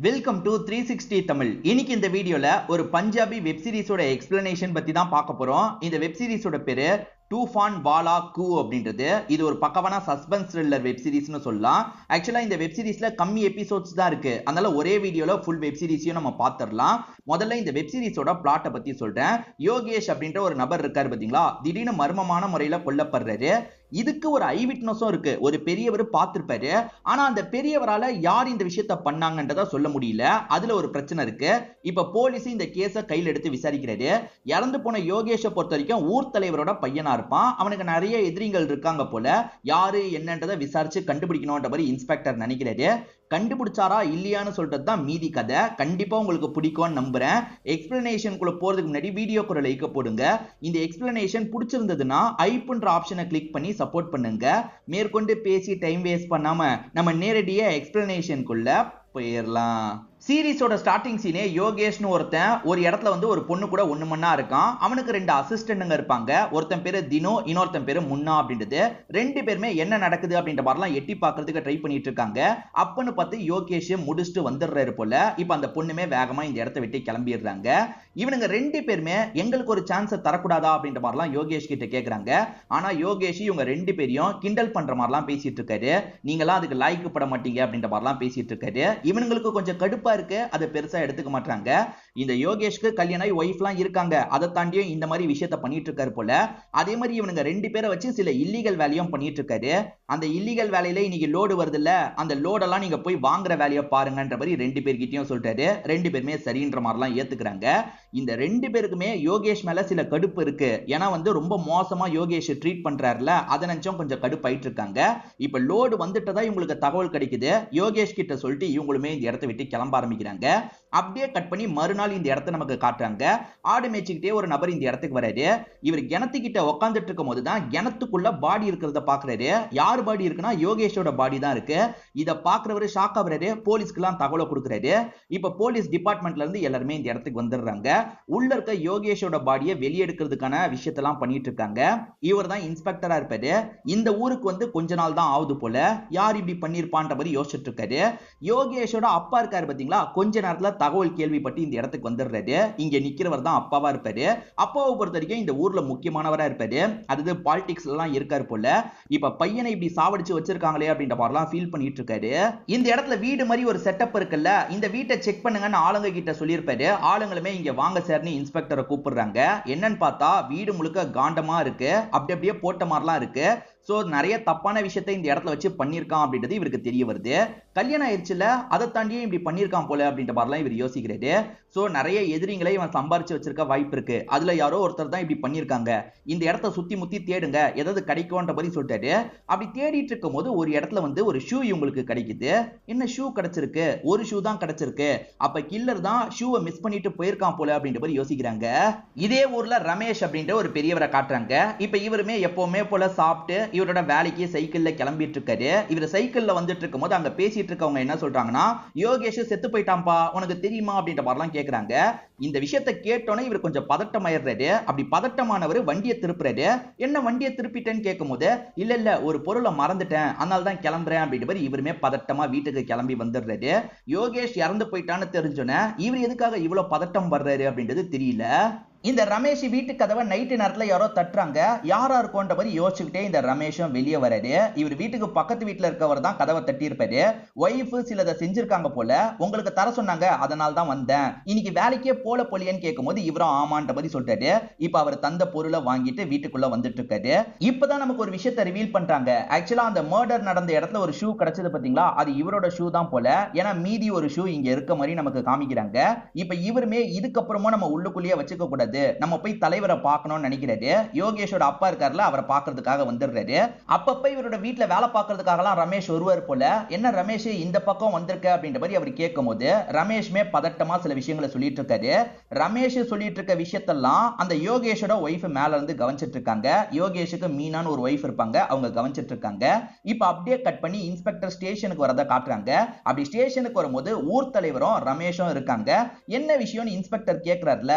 Welcome to 360 Tamil. இன்னைக்கு இந்த வீடியோல ஒரு பஞ்சாபி வெப் சீரிஸோட எக்ஸ்பிளனேஷன் பத்தி தான் பார்க்க போறோம். இந்த வெப் சீரிஸோட பேரு டூஃபான் வாலா கூ அப்படின்றது. இது ஒரு பக்கவான சஸ்பென்ஸ் த்ரில்லர் வெப் சீரிஸ்னு சொல்லலாம். ஆக்சுவலா இந்த வெப் சீரிஸ்ல கம்மி எபிசோட்ஸ் தான் இருக்கு. அதனால ஒரே வீடியோல ஃபுல் வெப் சீரிஸையும் நம்ம பார்த்துடலாம். முதல்ல இந்த வெப் சீரிஸோட பிளாட்டை பத்தி சொல்றேன். யோகேஷ் அப்படின்ற ஒரு நபர் இருக்காரு பாத்தீங்களா, திடீர்னு மர்மமான முறையில கொல்லப்படுறாரு. இதுக்கு ஒரு ஐ விட்னஸும் இருக்கு. ஒரு பெரியவர் பார்த்திருப்பாரு. ஆனா அந்த பெரியவரால யார் இந்த விஷயத்த பண்ணாங்கன்றத சொல்ல முடியல. அதுல ஒரு பிரச்சனை இருக்கு. இப்ப போலீஸ் இந்த கேஸ கையில் எடுத்து விசாரிக்கிறாரு. இறந்து போன யோகேஷை பொறுத்த வரைக்கும் ஊர் தலைவரோட பையனா இருப்பான். அவனுக்கு நிறைய எதிரிகள் இருக்காங்க போல. யாரு என்னன்றதை விசாரிச்சு கண்டுபிடிக்கணும்ன்ற மாதிரி இன்ஸ்பெக்டர் நினைக்கிறாரு. கண்டுபிடிச்சாரா இல்லையான்னு சொல்றது தான் மீதி கதை. கண்டிப்பா உங்களுக்கு பிடிக்கும்னு நம்புறேன். எக்ஸ்பிளனேஷனுக்குள்ள போறதுக்கு முன்னாடி வீடியோக்கு ஒரு லைக் போடுங்க. இந்த எக்ஸ்பிளனேஷன் பிடிச்சிருந்ததுன்னா ஐப்ன்ற ஆப்ஷனை கிளிக் பண்ணி சப்போர்ட் பண்ணுங்க. மேற்கொண்டு பேசி டைம் வேஸ்ட் பண்ணாம நம்ம நேரடியா எக்ஸ்பிளனேஷனுக்குள்ள போயிடலாம். சீரிஸோட ஸ்டார்டிங் சீனே யோகேஷ்னு ஒருத்தன் ஒரு இடத்துல ஒரு பொண்ணு கூட ஒண்ணு மண்ணா இருக்கான். அவனுக்கு ரெண்டு அசிஸ்டன்ட்ங்க இருப்பாங்க. ஒருத்தன் பேரு தினோ, இன்னொருத்தன் பேரு முன்னா அப்படின்றது. ரெண்டு பேருமே என்ன நடக்குது அப்படின்ற மாதிரிலாம் எட்டி பார்க்கறதுக்கு ட்ரை பண்ணிட்டு இருக்காங்க. அப்பன்னு பார்த்து யோகேஷ் முடிச்சுட்டு வந்துடுறாரு போல. இப்ப அந்த பொண்ணுமே வேகமா இந்த இடத்த விட்டு கிளம்பிடுறாங்க. இவனுங்க ரெண்டு பேருமே எங்களுக்கு ஒரு சான்ஸ் தரக்கூடாதா அப்படின்ற மாதிரிலாம் யோகேஷ் கிட்ட கேக்குறாங்க. ஆனா யோகேஷ் இவங்க ரெண்டு பேரையும் கிண்டல் பண்ற மாதிரிலாம் பேசிட்டு இருக்காரு. நீங்களாம் அதுக்கு லாய்க்கு பட மாட்டீங்க அப்படின்ற மாதிரிலாம் பேசிட்டு இருக்காரு. இவனுங்களுக்கு கொஞ்சம் கடுப்பா இருக்கு. அதை பெருசா எடுத்துக்க மாட்டாங்க. இந்த யோகேஷ்க்கு கல்யாணம் ஒய்ஃப்லாம் இருக்காங்க. அதை தாண்டியும் இந்த மாதிரி விஷயத்தை பண்ணிட்டு இருக்காரு போல. அதே மாதிரி இவனுங்க ரெண்டு பேரை வச்சு சில இல்லீகல் வேலையும் பண்ணிட்டு இருக்காரு. அந்த இல்லீகல் வேலையில இன்னைக்கு லோடு வருது இல்ல, அந்த லோடெல்லாம் நீங்க போய் வாங்குற வேலையை பாருங்கன்ற மாதிரி ரெண்டு பேர்கிட்டயும் சொல்லிட்டாரு. ரெண்டு பேருமே சரின்ற மாதிரிலாம் ஏத்துக்கிறாங்க. இந்த ரெண்டு பேருக்குமே யோகேஷ் மேல சில கடுப்பு இருக்கு. ஏன்னா ரொம்ப மோசமா யோகேஷ் ட்ரீட் பண்றாருல, அதை நினைச்சும் கொஞ்சம் கடுப்பாயிட்டு இருக்காங்க. இப்ப லோடு வந்துட்டதா இவங்களுக்கு தகவல் கிடைக்குது. யோகேஷ் கிட்ட சொல்லிட்டு இவங்களுமே இந்த இடத்தை விட்டு கிளம்ப ஆரம்பிக்கிறாங்க. அப்படியே கட் பண்ணி மறுநாள் இந்த இடத்தை நமக்கு காட்டுறாங்க. ஆடு மேய்ச்சிக்கிட்டே ஒரு நபர் இந்த இடத்துக்கு வராரு. இவர் கிணத்துக்கிட்ட உட்காந்துட்டு இருக்கும் போதுதான் கிணத்துக்குள்ள பாடி இருக்கிறத பாக்குறாரு. யார் பாடி இருக்குன்னா யோகேஷோட பாடி தான் இருக்கு. இத பாக்குறவரு ஷாக் ஆகுறாரு. போலீஸ்க்கு எல்லாம் தகவலை கொடுக்குறாரு. இப்ப போலீஸ் டிபார்ட்மெண்ட்ல இருந்து எல்லாருமே இந்த இடத்துக்கு வந்துடுறாங்க. உள்ள இருக்க யோகேஷோட பாடியை வெளியெடுக்கிறதுக்கான விஷயத்தெல்லாம் பண்ணிட்டு இருக்காங்க. இவர் தான் இன்ஸ்பெக்டரா இருப்பாரு. இந்த ஊருக்கு கொஞ்ச நாள் தான் ஆகுது போல. யார் இப்படி பண்ணிருப்பான்ற மாதிரி யோசிச்சுட்டு இருக்காரு. யோகேஷோட அப்பா இருக்காரு பாத்தீங்களா, கொஞ்ச நேரத்துல தகவல் கேள்விப்பட்டு இந்த இடத்துக்கு வந்துடுறாரு. இங்க நிக்கிறவர் தான் அப்பாவா இருப்பாரு. அப்பாவை பொறுத்த வரைக்கும் இந்த ஊர்ல முக்கியமானவரா இருப்பாரு. அது பாலிடிக்ஸ்ல எல்லாம் இருக்காரு போல. இப்ப பையனை இப்படி சாவடிச்சு வச்சிருக்காங்களே அப்படின்ற மாதிரிலாம் ஃபீல் பண்ணிட்டு இருக்காரு. இந்த இடத்துல வீடு மாதிரி ஒரு செட்டப் இருக்குல்ல, இந்த வீட்டை செக் பண்ணுங்கன்னு ஆளுங்க கிட்ட சொல்லியிருப்பாரு. ஆளுங்களுமே இங்க வாங்க சார்னு இன்ஸ்பெக்டரை கூப்பிடுறாங்க. என்னன்னு பார்த்தா வீடு முழுக்க காண்டமா இருக்கு. அப்படி அப்படியே போட்ட மாதிரிலாம் இருக்கு. சோ நிறைய தப்பான விஷயத்தை இந்த இடத்துல வச்சு பண்ணிருக்கான் அப்படின்றது இவருக்கு தெரிய வருது. கல்யாணம் ஆயிடுச்சுல, அதை தாண்டியும் இப்படி பண்ணிருக்கான் போல அப்படின்ற மாதிரிலாம் இவர் யோசிக்கிறாரு. சோ நிறைய எதிரிகளை இவன் சம்பாரிச்சு வச்சிருக்க வாய்ப்பு இருக்கு. அதுல யாரோ ஒருத்தர் தான் இப்படி பண்ணிருக்காங்க. இந்த இடத்த சுத்தி முத்தி தேடுங்க, ஏதாவது கிடைக்கும்ன்ற மாதிரி சொல்லிட்டாரு. அப்படி தேடிட்டு இருக்கும் போது ஒரு இடத்துல ஒரு ஷூ இவங்களுக்கு கிடைக்குது. என்ன ஷூ கிடைச்சிருக்கு? ஒரு ஷூ தான் கிடைச்சிருக்கு. அப்ப கில்லர் தான் ஷூவை மிஸ் பண்ணிட்டு போயிருக்கான் போல அப்படின்ற மாதிரி யோசிக்கிறாங்க. இதே ஊர்ல ரமேஷ் அப்படின்ற ஒரு பெரியவரை காட்டுறாங்க. இப்ப இவருமே எப்பவுமே போல சாப்பிட்டு இவரோட வேலைக்கு சைக்கிள்ல கிளம்பிட்டு இருக்காரு. இவர் சைக்கிள்ல வந்துட்டு இருக்கும் போது அங்க பேசிட்டு இருக்கவங்க என்ன சொல்றாங்கன்னா, யோகேஷ் செத்து போயிட்டான்பா, உனக்கு தெரியுமா அப்படின்ற மாதிரிலாம் கேக்குறாங்க. இந்த விஷயத்தை கேட்டோன்னே இவர் கொஞ்சம் பதட்டம் ஆயிடுறாரு. அப்படி பதட்டமானவர் வண்டியை திருப்புறாரு. என்ன வண்டியை திருப்பிட்டேன்னு கேட்கும் போது, இல்ல ஒரு பொருளை மறந்துட்டேன், அதனால தான் கிளம்புறேன் அப்படின்ற மாதிரி இவருமே பதட்டமா வீட்டுக்கு கிளம்பி வந்துடுறாரு. யோகேஷ் இறந்து போயிட்டான்னு தெரிஞ்சோன்னே இவர் எதுக்காக இவ்வளவு பதட்டம் வர்றாரு அப்படின்றது தெரியல. இந்த ரமேஷ் வீட்டு கதவை நைட்டு நேரத்துல யாரோ தட்டுறாங்க. யாரா இருக்கும்ன்ற மாதிரி யோசிச்சுக்கிட்டே இந்த ரமேஷும் வெளியே வராரு. இவர் வீட்டுக்கு பக்கத்து வீட்டுல இருக்கவர் தான் கதவை தட்டி இருப்பாரு. ஒய்ஃப் சிலதை செஞ்சிருக்காங்க போல, உங்களுக்கு தர சொன்னாங்க, அதனால தான் வந்தேன், இன்னைக்கு வேலைக்கே போலியன்னு கேட்கும் போது இவரும் ஆமான்ற மாதிரி சொல்றாரு. இப்ப அவர் தந்த பொருளை வாங்கிட்டு வீட்டுக்குள்ள வந்துட்டு இருக்காரு. இப்பதான் நமக்கு ஒரு விஷயத்தை ரிவீல் பண்றாங்க. ஆக்சுவலா அந்த மர்டர் நடந்த இடத்துல ஒரு ஷூ கிடைச்சது பாத்தீங்களா, அது இவரோட ஷூ தான் போல. ஏன்னா மீதி ஒரு ஷூ இங்க இருக்க மாதிரி நமக்கு காமிக்கிறாங்க. இப்ப இவருமே இதுக்கப்புறமும் நம்ம உள்ளுக்குள்ளேயே வச்சுக்க கூடாது, நம்ம போய் தலைவரை பார்க்கணும்னு நினைக்கிறாரு. யோகேஷோட அப்பா இருக்காருல, அவரை பார்க்கிறதுக்காக வந்துடுறாரு. அப்பப்ப இவரோட வீட்டுல வேலை பார்க்கறதுக்காகலாம் ரமேஷ் ஒருவர் போல. என்ன ரமேஷ் இந்த பக்கம் வந்திருக்க அப்படின்ற மாதிரி அவர் கேட்கும் போது ரமேஷ்மே பதட்டமா சில விஷயங்களை சொல்லிட்டு இருக்காரு. ரமேஷ் சொல்லிட்டு இருக்க விஷயத்தெல்லாம் அந்த யோகேஷோட ஒய்ஃப் மேல இருந்து கவனிச்சிட்டு இருக்காங்க. யோகேஷுக்கு மீனான்னு ஒரு ஒய்ஃப் இருப்பாங்க, அவங்க கவனிச்சிட்டு இருக்காங்க. இப்ப அப்படியே கட் பண்ணி இன்ஸ்பெக்டர் ஸ்டேஷனுக்கு வரத காட்டுறாங்க. அப்படி ஸ்டேஷனுக்கு வரும்போது ஊர் தலைவரும் ரமேஷும் இருக்காங்க. என்ன விஷயம்னு இன்ஸ்பெக்டர் கேட்கிறாருல,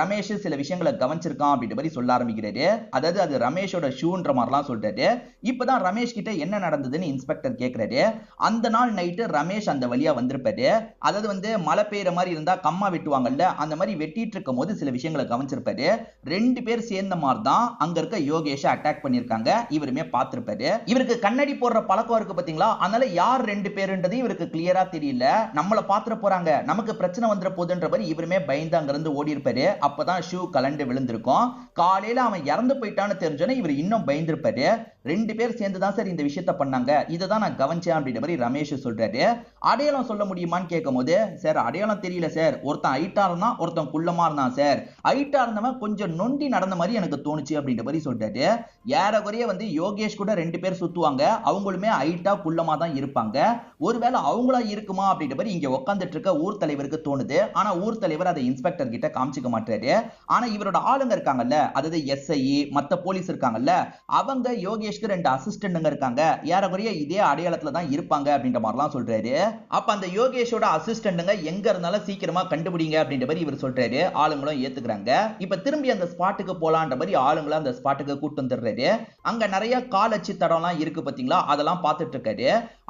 ரமேஷ் ரமேஷ் சில விஷயங்களை கவனிச்சிருக்கான் அப்படின்ற மாதிரி சொல்ல ஆரம்பிக்கிறாரு. அதாவது அது ரமேஷோட ஷூன்ற மாதிரிலாம் சொல்றாரு. இப்பதான் ரமேஷ் கிட்ட என்ன நடந்ததுன்னு இன்ஸ்பெக்டர் கேக்குறாரு. அந்த நாள் நைட்டு ரமேஷ் அந்த வழியா வந்திருப்பாரு. அதாவது மழை பெய்யற மாதிரி இருந்தா கம்மா வெட்டுவாங்கல்ல, அந்த மாதிரி வெட்டிட்டு இருக்கும் போது சில விஷயங்களை கவனிச்சிருப்பாரு. 2 பேர் சேர்ந்த மாதிரி தான் அங்க இருக்க யோகேஷை அட்டாக் பண்ணிருக்காங்க. இவருமே பார்த்திருப்பாரு. இவருக்கு கண்ணாடி போடுற பழக்கம் இருக்கு பாத்தீங்களா, அதனால யார் 2 பேருன்றது இவருக்கு கிளியரா தெரியல. நம்மள பாத்துற போறாங்க, நமக்கு பிரச்சனை வந்துற போதுன்ற மாதிரி இவருமே பயந்து அங்க இருந்து ஓடி இருப்பாரு. அப்பதான் ஷூ கலண்டு விழுந்திருக்கும். காலையில அவன் இறந்து போயிட்டான்னு தெரிஞ்சோன்னே இவர் இன்னும் பயந்திருப்பாரு. 2 பேர் சேர்ந்து தான் சார் இந்த விஷயத்த பண்ணாங்க, இதை தான் நான் கவனிச்சேன் அப்படின்ற மாதிரி ரமேஷ் சொல்றாரு. அடையாளம் சொல்ல முடியுமான்னு கேட்கும் போது, சார் அடையாளம் தெரியல சார், ஒருத்தன் ஹைட்டா இருந்தான், ஒருத்தன் குள்ளமா இருந்தான் சார். ஹைட்டா இருந்தவன் கொஞ்சம் நொண்டி நடந்த மாதிரி எனக்கு தோணுச்சு அப்படின்ற மாதிரி சொல்றாரு. ஏறக்குறைய யோகேஷ் கூட 2 பேர் சுத்துவாங்க, அவங்களுமே ஹைட்டா குள்ளமா தான் இருப்பாங்க. ஒருவேளை அவங்களா இருக்குமா அப்படின்ற மாதிரி இங்க உட்கார்ந்துட்டு இருக்க ஊர் தலைவருக்கு தோணுது. ஆனா ஊர் தலைவர் அதை இன்ஸ்பெக்டர் கிட்ட காமிச்சுக்க மாட்டாரு. ஆனா இவரோட ஆளுங்க இருக்காங்கல்ல, அதாவது எஸ்ஐ மத்த போலீஸ் இருக்காங்கல்ல, அவங்க யோகேஷ்க்கு 2 அசிஸ்டன்ட்ங்க இருக்காங்க, ஏறக்குறைய இதே அடையாளத்துல தான் இருப்பாங்க அப்படின்ற மாதிரிலாம் சொல்றாரு. அப்ப அந்த யோகேஷோட அசிஸ்டன்ட்ங்க எங்க இருந்தாலும் சீக்கிரமா கண்டுபிடிங்க அப்படின்ற மாதிரி இவர் சொல்றாரு. ஆளுங்களும் ஏத்துக்கிறாங்க. இப்ப திரும்பி அந்த ஸ்பாட்டுக்கு போலான்ற மாதிரி ஆளுங்களை அந்த ஸ்பாட்டுக்கு கூட்டு வந்துடுறாரு. அங்க நிறைய கால் அச்சு தடம்லாம் இருக்கு பாத்தீங்களா, அதெல்லாம் பார்த்துட்டு இருக்காரு.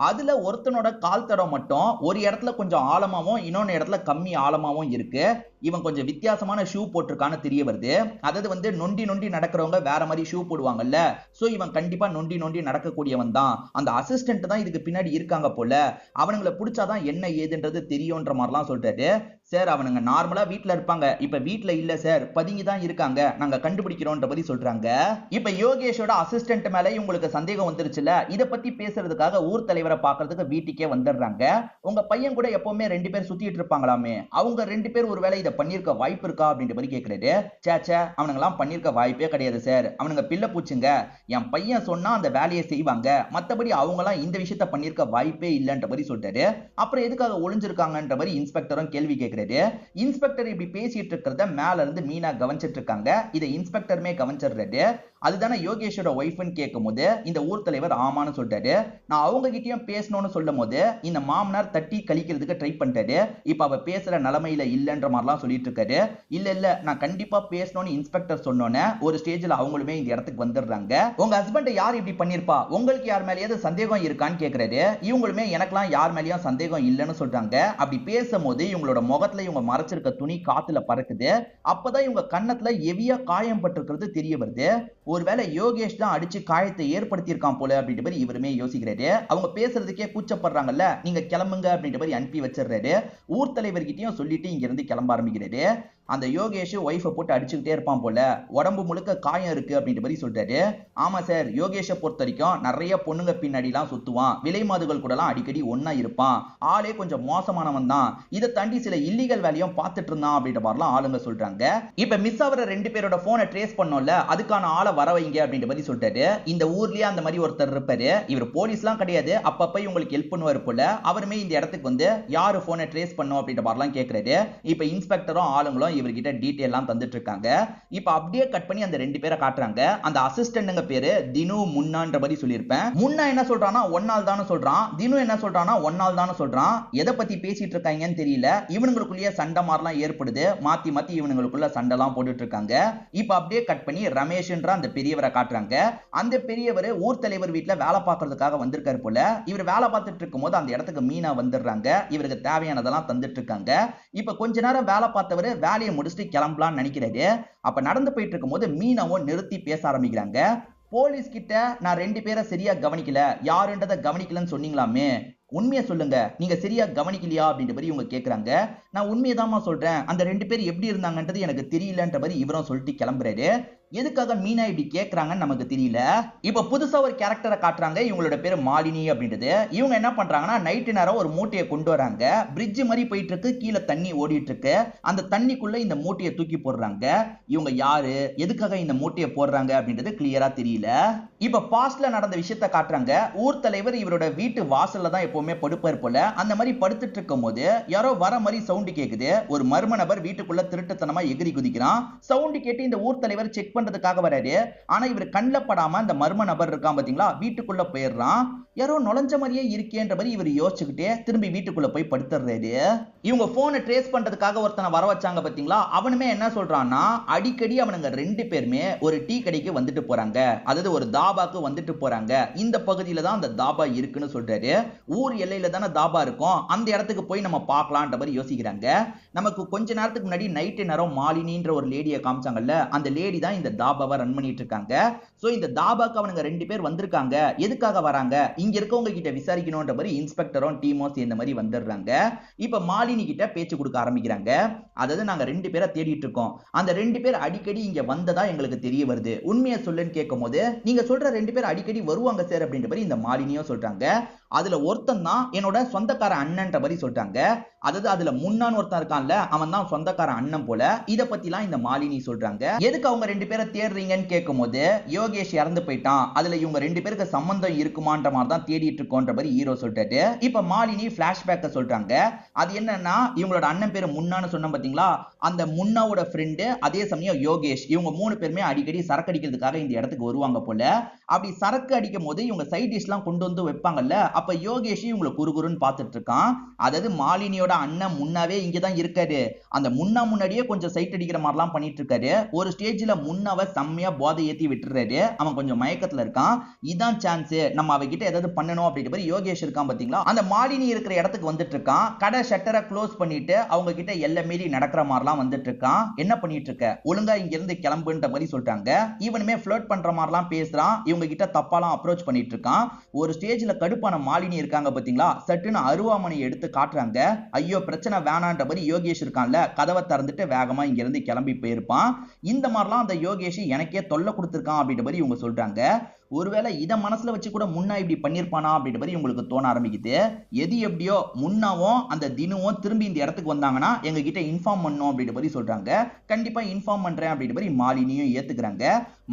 அதுல ஒருத்தனோட கால் தடம் மட்டும் ஒரு இடத்துல கொஞ்சம் ஆழமாவும் இன்னொன்னு இடத்துல கம்மி ஆழமாவும் இருக்கு. இவன் கொஞ்சம் வித்தியாசமான ஷூ போட்டிருக்கான்னு தெரிய வருது. அதாவது நொண்டி நொண்டி நடக்கிறவங்க வேற மாதிரி ஷூ போடுவாங்கல்ல, சோ இவன் கண்டிப்பா நொண்டி நொண்டி நடக்கக்கூடியவன் தான். அந்த அசிஸ்டன்ட் தான் இதுக்கு பின்னாடி இருக்காங்க போல, அவனுங்களை பிடிச்சாதான் என்ன ஏதுன்றது தெரியும்ன்ற மாதிரிலாம் சொல்றாரு. சார் அவனுங்க நார்மலா வீட்ல இருப்பாங்க, இப்ப வீட்ல இல்ல சார், பதுங்கி தான் இருக்காங்க, நாங்க கண்டுபிடிக்கிறோம்ன்ற மாதிரி சொல்றாங்க. இப்ப யோகேஷோட அசிஸ்டன்ட் மேல உங்களுக்கு சந்தேகம் வந்துருச்சுல, இத பத்தி பேசுறதுக்காக ஊர் தலைவரை பார்க்கிறதுக்கு வீட்டுக்கே வந்துடுறாங்க. உங்க பையன் கூட எப்பவுமே 2 பேர் சுத்திட்டு இருப்பாங்களாமே, அவங்க 2 பேர் ஒருவேளை இத பண்ணிருக்க வாய்ப்பு இருக்கா அப்படின்ற மாதிரி கேக்குறாரு. சேச்சே, அவனுங்க எல்லாம் பண்ணிருக்க வாய்ப்பே கிடையாது சார், அவனுங்க பிள்ளை பூச்சுங்க, என் பையன் சொன்னா அந்த வேலையை செய்வாங்க, மத்தபடி அவங்க எல்லாம் இந்த விஷயத்த பண்ணிருக்க வாய்ப்பே இல்லன்ற மாதிரி சொல்றாரு. அப்புறம் எதுக்காக ஒளிஞ்சிருக்காங்கன்ற மாதிரி இன்ஸ்பெக்டரும் கேள்வி கேக்குறாரு. இன்ஸ்பெக்டர் இப்படி பேசிட்டு இருக்கிறத மேல இருந்து மீனா கவனிச்சிட்டு இருக்காங்க. இதை இன்ஸ்பெக்டருமே கவனிச்சிடுறாரு. அதுதானே யோகேஷோட ஒய்ஃப்னு கேட்கும் போது இந்த ஊர் தலைவர் ஆமான்னு சொல்றாரு. நான் அவங்க கிட்டயும் பேசணும்னு சொல்லும் போது இந்த மாமனார் தட்டி கழிக்கிறதுக்கு ட்ரை பண்ணிட்டாரு. இப்ப அவ பேசுற நிலைமையில இல்லன்ற மாதிரிலாம் சொல்லிட்டு இருக்காரு. இல்ல நான் கண்டிப்பா பேசணும்னு இன்ஸ்பெக்டர் சொன்னோன்னே ஒரு ஸ்டேஜ்ல அவங்களுமே இந்த இடத்துக்கு வந்துடுறாங்க. உங்க ஹஸ்பண்ட் யார் இப்படி பண்ணிருப்பா, உங்களுக்கு யார் மேலேயாவது சந்தேகம் இருக்கான்னு கேக்குறாரு. இவங்களுமே எனக்கெல்லாம் யார் மேலேயும் சந்தேகம் இல்லைன்னு சொல்றாங்க. அப்படி பேசும்போது இவங்களோட முகத்துல இவங்க மறைச்சிருக்க துணி காத்துல பறக்குது. அப்பதான் இவங்க கன்னத்துல ஹெவியா காயம் பட்டிருக்கிறது தெரிய வருது. ஒருவேளை யோகேஷ் தான் அடிச்சு காயத்தை ஏற்படுத்தியிருக்கான் போல அப்படின்ற மாதிரி இவருமே யோசிக்கிறாரு. அவங்க பேசுறதுக்கே கூச்சப்படுறாங்கல்ல, நீங்க கிளம்புங்க அப்படின்ற மாதிரி அனுப்பி வச்சிடுறாரு. ஊர் தலைவர்கிட்டயும் சொல்லிட்டு இங்க இருந்து கிளம்ப ஆரம்பிக்கிறாரு. அந்த யோகேஷ் ஒய்ஃபை போட்டு அடிச்சுக்கிட்டே இருப்பான் போல, உடம்பு முழுக்க காயம் இருக்கு அப்படின்ற மாதிரி சொல்றாரு. ஆமா சார், யோகேஷை பொறுத்த வரைக்கும் நிறைய பொண்ணுங்க பின்னாடி எல்லாம் சுத்துவான், விலை மாதுகள் கூட எல்லாம் அடிக்கடி ஒன்னா இருப்பான், ஆளே கொஞ்சம் மோசமானவன் தான், இதை தாண்டி சில இல்லீகல் வேலையும் பார்த்துட்டு இருந்தான் அப்படின்ற மாதிரிலாம் ஆளுங்க சொல்றாங்க. இப்ப மிஸ் ஆகிற 2 பேரோட போனை ட்ரேஸ் பண்ணோம்ல, அதுக்கான ஆளை வர வைங்க அப்படின்ற மாதிரி சொல்றாரு. இந்த ஊர்லயே அந்த மாதிரி ஒருத்தர் இருப்பாரு, இவர் போலீஸ்லாம் கிடையாது, அப்பப்ப இவங்களுக்கு ஹெல்ப் பண்ணுவார் போல. அவருமே இந்த இடத்துக்கு யாரு போனை ட்ரேஸ் பண்ணோம் அப்படின்ற மாதிரிலாம் கேட்கிறாரு. இப்ப இன்ஸ்பெக்டரும் ஆளுங்களும் இவர்கிட்ட டீடைல் எல்லாம் தந்துட்டு இருக்காங்க. இப்ப அப்படியே கட் பண்ணி அந்த 2 பேரை காட்டுறாங்க. அந்த அசிஸ்டன்ட்ங்க பேரு தினு முன்னான்ற மாதிரி சொல்லியிருப்பேன். முன்னா என்ன சொல்றானா ஒன்னால் தானு சொல்றான், தினு என்ன சொல்றானா ஒன்னால் தானு சொல்றான். எதை பத்தி பேசிட்டு இருக்காங்கன்னு தெரியல. இவனுங்களுக்குள்ளேயே சண்டை மாதிரிலாம் ஏற்படுது, மாத்தி மாத்தி இவனுங்களுக்குள்ள சண்டை எல்லாம் போட்டுட்டு இருக்காங்க. இப்ப அப்படியே கட் பண்ணி ரமேஷ்ன்ற அந்த பெரியவரை காட்டுறாங்க. அந்த பெரியவர் ஊர் தலைவர் வீட்டுல வேலை பார்க்கறதுக்காக வந்திருக்காரு போல. இவர் வேலை பார்த்துட்டு இருக்கும் போது அந்த இடத்துக்கு மீனா வந்துடுறாங்க. இவருக்கு தேவையானதெல்லாம் தந்துட்டு இருக்காங்க. இப்ப கொஞ்ச நேரம் வேலை பார்த்தவர் வேலையை முடிச்சுட்டு கிளம்பலாம்னு நினைக்கிறாரு. அப்ப நடந்து போயிட்டு இருக்கும் போது மீனாவும் நிறுத்தி பேச ஆரம்பிக்கிறாங்க. போலீஸ் கிட்ட நான் 2 பேரை சரியா கவனிக்கல, யாருன்றதை கவனிக்கலன்னு சொன்னீங்களாமே, உண்மையை சொல்லுங்க, நீங்க சரியா கவனிக்கலையா அப்படின்ற மாதிரி இவங்க கேக்குறாங்க. நான் உண்மையை தான் சொல்றேன், அந்த 2 பேர் எப்படி இருந்தாங்கன்றது எனக்கு தெரியலன்ற மாதிரி இவரும் சொல்லிட்டு கிளம்புறாரு. எதுக்காக மீனா இப்படி கேக்குறாங்கன்னு நமக்கு தெரியல. இப்ப புதுசா ஒரு கேரக்டரை காட்டுறாங்க. இவங்களோட பேரு மாலினி அப்படின்றது. இவங்க என்ன பண்றாங்கன்னா நைட்டு நேரம் ஒரு மூட்டையை கொண்டு வராங்க. பிரிட்ஜ் மாதிரி போயிட்டு இருக்கு, கீழே தண்ணி ஓடிட்டு இருக்கு. அந்த தண்ணிக்குள்ள இந்த மூட்டையை தூக்கி போடுறாங்க. இவங்க யாரு, எதுக்காக இந்த மூட்டையை போடுறாங்க அப்படின்றது கிளியரா தெரியல. இப்ப பாஸ்ட்ல நடந்த விஷயத்தை காட்டுறாங்க. ஊர் தலைவர் இவரோட வீட்டு வாசல்ல தான் எப்பவுமே படுப்பார் போல. அந்த மாதிரி படுத்துட்டு இருக்கும் போது யாரோ வர மாதிரி சவுண்ட் கேக்குது. ஒரு மர்ம நபர் வீட்டுக்குள்ள திருட்டுத்தனமா எகிரி குதிக்கிறான். சவுண்ட் கேட்டு இந்த ஊர் தலைவர் செக் பண்றதுக்காக வராரு. ஆனா இவர் கண்ணில் படாம அந்த மர்ம நபர் இருக்கான் பாத்தீங்களா, வீட்டுக்குள்ள போயிடுறான். யாரோ நுழைஞ்ச மாதிரியே இருக்கேன்ற மாதிரி இவர் யோசிச்சுக்கிட்டே திரும்பி வீட்டுக்குள்ள போய் படுத்துறாரு. இவங்க போனை ட்ரேஸ் பண்றதுக்காக ஒருத்தனை வர வச்சாங்க பாத்தீங்களா, அவனுமே என்ன சொல்றான்னா அடிக்கடி அவனுங்க ரெண்டு பேருமே ஒரு டீ கடைக்கு வந்துட்டு போறாங்க, அதாவது ஒரு தாபாக்கு வந்துட்டு போறாங்க, இந்த பகுதியில தான் அந்த தாபா இருக்குன்னு சொல்றாரு. ஊர் எல்லையில தானே தாபா இருக்கும், அந்த இடத்துக்கு போய் நம்ம பார்க்கலான்ற மாதிரி யோசிக்கிறாங்க. நமக்கு கொஞ்ச நேரத்துக்கு முன்னாடி நைட்டு நேரம் மாலினின்ற ஒரு லேடியை காமிச்சாங்கல்ல, அந்த லேடி தான் இந்த தாபாவை ரன் பண்ணிட்டு இருக்காங்க. சோ இந்த தாபாக்கு அவனுங்க ரெண்டு பேர் வந்திருக்காங்க, எதுக்காக வராங்க, இங்க இருக்கவங்க கிட்ட விசாரிக்கணும்ன்ற மாதிரி இன்ஸ்பெக்டரும் டீமும் சேர்ந்த மாதிரி வந்துடுறாங்க. இப்ப மாலினி கிட்ட பேச்சு கொடுக்க ஆரம்பிக்கிறாங்க. அதாவது நாங்க ரெண்டு பேரை தேடிட்டு இருக்கோம், அந்த ரெண்டு பேர் அடிக்கடி இங்க வந்ததா எங்களுக்கு தெரிய வருது, உண்மையை சொல்லுன்னு கேட்கும் போது நீங்க சொல்ற ரெண்டு பேர் அடிக்கடி வருவாங்க சார் அப்படின்ற மாதிரி இந்த மாலினியும் சொல்றாங்க. அதுல ஒருத்தன் தான் என்னோட சொந்தக்கார அண்ணன்ற மாதிரி சொல்றாங்க. அதாவது அதுல முன்னான் ஒருத்தன் இருக்கான்ல, அவன் தான் சொந்தக்கார அண்ணன் போல. இத பத்திலாம் இந்த மாலினி சொல்றாங்க. எதுக்கு அவங்க ரெண்டு பேரை தேடுறீங்கன்னு கேட்கும் போது யோகேஷ் இறந்து போயிட்டான், அதுல இவங்க ரெண்டு பேருக்கு சம்பந்தம் இருக்குமான்ற மாதிரி தான் தேடிட்டு இருக்கோன்ற மாதிரி ஹீரோ சொல்லிட்டாரு. இப்ப மாலினி பிளாஷ்பேக்க சொல்றாங்க. அது என்னன்னா இவங்களோட அண்ணன் பேரு முன்னான்னு சொன்ன பாத்தீங்களா, அந்த முன்னாவோட ஃப்ரெண்டு அதே சமயம் யோகேஷ், இவங்க மூணு பேருமே அடிக்கடி சரக்கு அடிக்கிறதுக்காக இந்த இடத்துக்கு வருவாங்க போல. அப்படி சரக்கு அடிக்கும் போது இவங்க சைட் டிஷ் எல்லாம் கொண்டு வந்து வைப்பாங்கல்ல, அப்ப யோகேஷ் இவங்களை குறுகுறுன்னு பார்த்துட்டு இருக்கான். அதாவது மாலினியோட அண்ணன் முன்னாவே இங்கதான் இருக்காரு, அந்த முன்னா முன்னாடியே கொஞ்சம் சைட் அடிக்கிற மாதிரிலாம் பண்ணிட்டு இருக்காரு. ஒரு ஸ்டேஜ்ல முன்னாவை செம்மையா போதை ஏத்தி விட்டுறாரு, அவன் கொஞ்சம் மயக்கத்துல இருக்கான். இதான் சான்ஸ், நம்ம அவகிட்ட ஏதாவது பண்ணணும் அப்படின்ற மாதிரி யோகேஷ் இருக்கான் பாத்தீங்களா, அந்த மாலினி இருக்கிற இடத்துக்கு வந்துட்டு இருக்கான். கடை ஷட்டரை க்ளோஸ் பண்ணிட்டு அவங்க கிட்ட எல்லை மீறி நடக்கிற மாதிரிலாம் வந்துட்டு இருக்கான். என்ன பண்ணிட்டு இருக்க, ஒழுங்கா இங்க இருந்து கிளம்புன்ற மாதிரி சொல்றாங்க. இவனுமே ஃப்ளர்ட் பண்ற மாதிரிலாம் பேசுறான், இவங்க கிட்ட தப்பாலாம் அப்ரோச் பண்ணிட்டு இருக்கான். ஒரு ஸ்டேஜ்ல கடுப்பான மாலினி இருக்காங்க பாத்தீங்களா, சட்டுன்னு அருவாமனை எடுத்து காட்டுறாங்க. ஐயோ பிரச்சனை வேணான்ற மாதிரி யோகேஷ் இருக்கான்ல, கதவை திறந்துட்டு வேகமா இங்க இருந்து கிளம்பி போயிருப்பான். இந்த மாதிரிலாம் அந்த யோகேஷ் எனக்கே தொல்லை கொடுத்திருக்கான் அப்படின்ற மாதிரி இவங்க சொல்றாங்க. ஒருவேளை இதை மனசுல வச்சு கூட முன்னா இப்படி பண்ணிருப்பானா அப்படின்ற மாதிரி உங்களுக்கு தோண ஆரம்பிக்குது. எது எப்படியோ முன்னாவும் அந்த தினுவும் திரும்பி இந்த இடத்துக்கு வந்தாங்கன்னா எங்க கிட்ட இன்ஃபார்ம் பண்ணும் அப்படின்ற மாதிரி சொல்றாங்க. கண்டிப்பா இன்ஃபார்ம் பண்றேன் அப்படின்ற மாதிரி மாலினியும் ஏத்துக்கிறாங்க.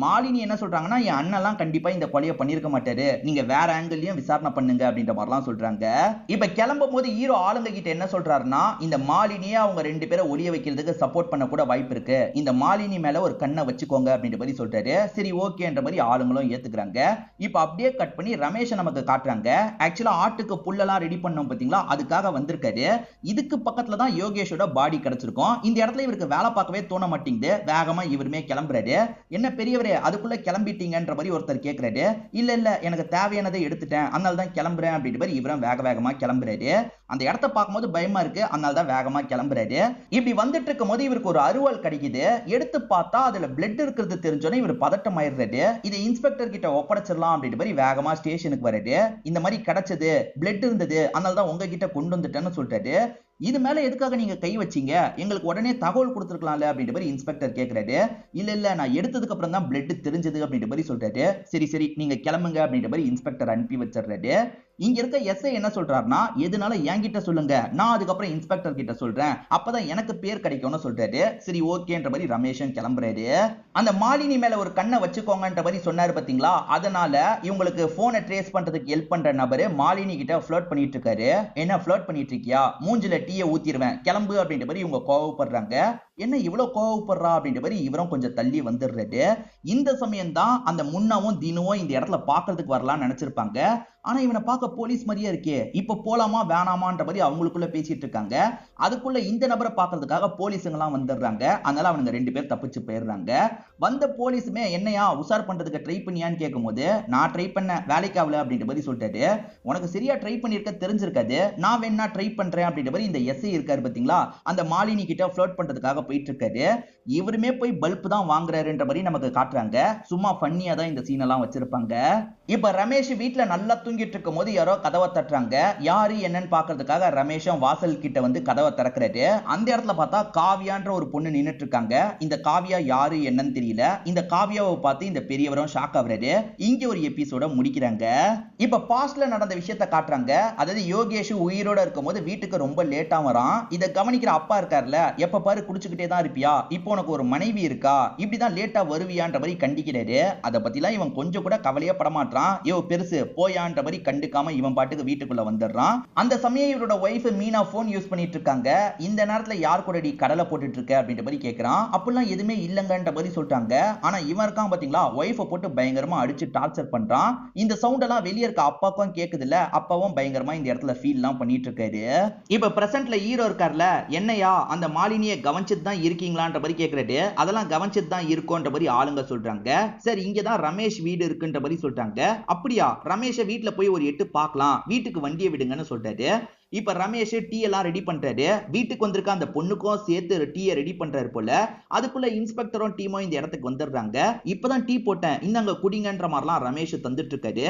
மாலினி என்ன சொல்றாங்கன்னா, என் அண்ணெல்லாம் கண்டிப்பா இந்த கொலையை பண்ணிருக்க மாட்டாரு, நீங்க வேற ஆங்கிள்லயும் விசாரணை பண்ணுங்க அப்படின்ற மாதிரிலாம் சொல்றாங்க. இப்ப கிளம்பும் போது ஹீரோ ஆளுங்க கிட்ட என்ன சொல்றாருன்னா, இந்த மாலினியை அவங்க ரெண்டு பேரை ஒளிய வைக்கிறதுக்கு சப்போர்ட் பண்ண கூட வாய்ப்பு இருக்கு, இந்த மாலினி மேல ஒரு கண்ணை வச்சுக்கோங்க அப்படின்ற மாதிரி சொல்றாரு. சரி ஓகேன்ற மாதிரி ஆளுங்களும் ஏத்துக்கிறாங்க. இப்ப அப்படியே கட் பண்ணி ரமேஷ் நமக்கு காட்டுறாங்க. ஆக்சுவலா ஆட்டுக்கு புல்லெல்லாம் ரெடி பண்ணோம் பாத்தீங்களா, அதுக்காக வந்திருக்காரு. இதுக்கு பக்கத்துல தான் யோகேஷோட பாடி கிடைச்சிருக்கும். இந்த இடத்துல இவருக்கு வேலை பார்க்கவே தோண மாட்டேங்குது, வேகமா இவருமே கிளம்புறாரு. என்ன பெரியவரே அதுக்குள்ள கிளம்பிட்டீங்கன்ற மாதிரி ஒருத்தர் கேட்கிறாரு. இல்ல இல்ல எனக்கு தேவையானதை எடுத்துட்டேன், அதனால தான் கிளம்புறேன் அப்படின்ற மாதிரி இவரும் வேக வேகமா கிளம்புறாரு. அந்த இடத்த பார்க்கும்போது பயமா இருக்கு, அதனால தான் வேகமா கிளம்புறாரு. இப்படி வந்துட்டு இருக்கும் போது இவருக்கு ஒரு அருவாள் கிடைக்குது. எடுத்து பார்த்தா அதுல பிளட் இருக்கிறது தெரிஞ்சோன்னே இவர் பதட்டம் ஆயிடுறாரு. இதை இன்ஸ்பெக்டர் கிட்ட ஒப்படைச்சிடலாம் அப்படின்ற மாதிரி வேகமா ஸ்டேஷனுக்கு வராரு. இந்த மாதிரி கிடைச்சது, பிளட் இருந்தது, அதனால தான் உங்ககிட்ட கொண்டு வந்துட்டேன்னு சொல்றாரு. இது மேல எதுக்காக நீங்க கை வச்சீங்க, எங்களுக்கு உடனே தகவல் கொடுத்துருக்கலாம்ல அப்படின்ற மாதிரி இன்ஸ்பெக்டர் கேட்கிறாரு. இல்ல இல்ல நான் எடுத்ததுக்கு அப்புறம் தான் பிளட் தெரிஞ்சது அப்படின்ற மாதிரி சொல்றாரு. சரி சரி நீங்க கிளம்புங்க அப்படின்ற மாதிரி இன்ஸ்பெக்டர் அனுப்பி வச்சிடுறாரு. இங்க இருக்க எஸ்ஐ என்ன சொல்றாருன்னா, எதுனால என்கிட்ட சொல்லுங்க, நான் அதுக்கப்புறம் இன்ஸ்பெக்டர் கிட்ட சொல்றேன், அப்பதான் எனக்கு பேர் கிடைக்கும்னு சொல்றாரு. சரி ஓகேன்ற மாதிரி ரமேஷன் கிளம்புறாரு. அந்த மாலினி மேல ஒரு கண்ணை வச்சுக்கோங்கன்ற மாதிரி சொன்னாரு பாத்தீங்களா, அதனால இவங்களுக்கு போனை ட்ரேஸ் பண்றதுக்கு ஹெல்ப் பண்ற நபரு மாலினி கிட்ட ஃப்ளர்ட் பண்ணிட்டு இருக்காரு. என்ன ஃப்ளர்ட் பண்ணிட்டு இருக்கியா, மூஞ்சில டீயை ஊத்திடுவேன் கிளம்பு அப்படின்ற மாதிரி இவங்க கோவப்படுறாங்க. என்ன இவ்வளவு கோவப்படுறா அப்படின்ற மாதிரி இவரும் கொஞ்சம் தள்ளி வந்துடுறாரு. இந்த சமயம் தான் அந்த முன்னாவும் தினுவும் இந்த இடத்துல பாக்குறதுக்கு வரலாம்னு நினைச்சிருப்பாங்க. ஆனா இவனை பார்க்க போலீஸ் மாதிரியே இருக்கே, இப்ப போலாமா வேணாமான்ற மாதிரி அவங்களுக்குள்ள பேசிட்டு இருக்காங்க. அதுக்குள்ள இந்த நபரை பாக்குறதுக்காக போலீஸுங்கெல்லாம் வந்துடுறாங்க. அதனால அவனுங்க ரெண்டு பேர் தப்பிச்சு போயிடுறாங்க. வந்த போலீஸுமே என்னையா உசார் பண்றதுக்கு ட்ரை பண்ணியான்னு கேட்கும் போது, நான் ட்ரை பண்ண வேலைக்காவல அப்படின்ற மாதிரி சொல்லிட்டாரு. உனக்கு சரியா ட்ரை பண்ணிருக்க தெரிஞ்சிருக்காது, நான் வேணா ட்ரை பண்றேன் அப்படின்ற மாதிரி இந்த எஸ்ஐ இருக்காரு பாத்தீங்களா, அந்த மாலினி கிட்ட ஃப்ளர்ட் பண்றதுக்காக போயிட்டு இருக்காரு. இவருமே போய் பல்ப் தான் வாங்குறாருன்ற மாதிரி நமக்கு காட்டுறாங்க. சும்மா ஃபன்னியா தான் இந்த சீன் எல்லாம் வச்சிருப்பாங்க. இப்ப ரமேஷ் வீட்டுல நல்லா தூங்கிட்டு இருக்கும் போது யாரோ கதவை தட்டுறாங்க. யாரு என்னன்னு பாக்குறதுக்காக ரமேஷும் வாசல் கிட்ட வந்து கதவை திறக்கிறாரு. அந்த இடத்துல பார்த்தா காவியான்ற ஒரு பொண்ணு நின்னுட்டு இருக்காங்க. இந்த காவியா யாரு என்னன்னு தெரியல. இந்த காவியாவை பார்த்து இந்த பெரியவரும் ஷாக் ஆகுறாரு. இங்க ஒரு எபிசோட முடிக்கிறாங்க. இப்ப பாஸ்ட்ல நடந்த விஷயத்த காட்டுறாங்க. அதாவது யோகேஷ் உயிரோட இருக்கும் போது வீட்டுக்கு ரொம்ப லேட்டா வரான். இதை கவனிக்கிற அப்பா இருக்காருல்ல, எப்ப பாரு குடிச்சுக்கிட்டே தான் இருப்பியா, இப்போ உனக்கு ஒரு மனைவி இருக்கா, இப்படிதான் லேட்டா வருவியான்ற மாதிரி கண்டிக்கிறாரு. அதை பத்திலாம் இவன் கொஞ்சம் கூட கவலையே படமாட்டான். யோ பெருசு போயான்ற அப்படின்ற மாதிரி கண்டுக்காம இவன் பாட்டுக்கு வீட்டுக்குள்ள வந்துடுறான். அந்த சமயம் இவரோட ஒய்ஃப் மீனா போன் யூஸ் பண்ணிட்டு இருக்காங்க. இந்த நேரத்துல யார் கூட நீ கடலை போட்டுட்டு இருக்க அப்படின்ற மாதிரி கேட்கறான். அப்படிலாம் எதுவுமே இல்லங்கன்ற மாதிரி சொல்லிட்டாங்க. ஆனா இவன் இருக்கான் பாத்தீங்களா, ஒய்ஃபை போட்டு பயங்கரமா அடிச்சு டார்ச்சர் பண்றான். இந்த சவுண்ட் எல்லாம் வெளியே இருக்க அப்பாக்கும் கேக்குது இல்ல, அப்பாவும் பயங்கரமா இந்த இடத்துல ஃபீல் எல்லாம் பண்ணிட்டு இருக்காரு. இப்ப பிரசன்ட்ல ஹீரோ இருக்கார்ல, என்னையா அந்த மாலினியை கவனிச்சுட்டு தான் இருக்கீங்களான்ற மாதிரி கேக்குறாரு. அதெல்லாம் கவனிச்சுட்டு தான் இருக்கோன்ற மாதிரி ஆளுங்க சொல்றாங்க. சரி இங்கதான் ரமேஷ் வீடு இருக்குன்ற மாதிரி சொல்றாங்க. அப்படியா, ரமேஷை வீட்டுல போய் ஒரு எட்டு பார்க்கலாம், வீட்டுக்கு வண்டியை விடுங்கன்னு சொல்றாரு. இப்ப ரமேஷ் டீ எல்லாம் ரெடி பண்றாரு. வீட்டுக்கு வந்திருக்க அந்த பொண்ணுக்கும் சேர்த்து டீயை ரெடி பண்றாரு போல. அதுக்குள்ள இன்ஸ்பெக்டரும் டீமும் இந்த இடத்துக்கு வந்துடுறாங்க. இப்பதான் டீ போட்டேன், இந்தாங்க குடிங்கன்ற மாதிரிலாம் ரமேஷ் தந்துட்டு இருக்காரு.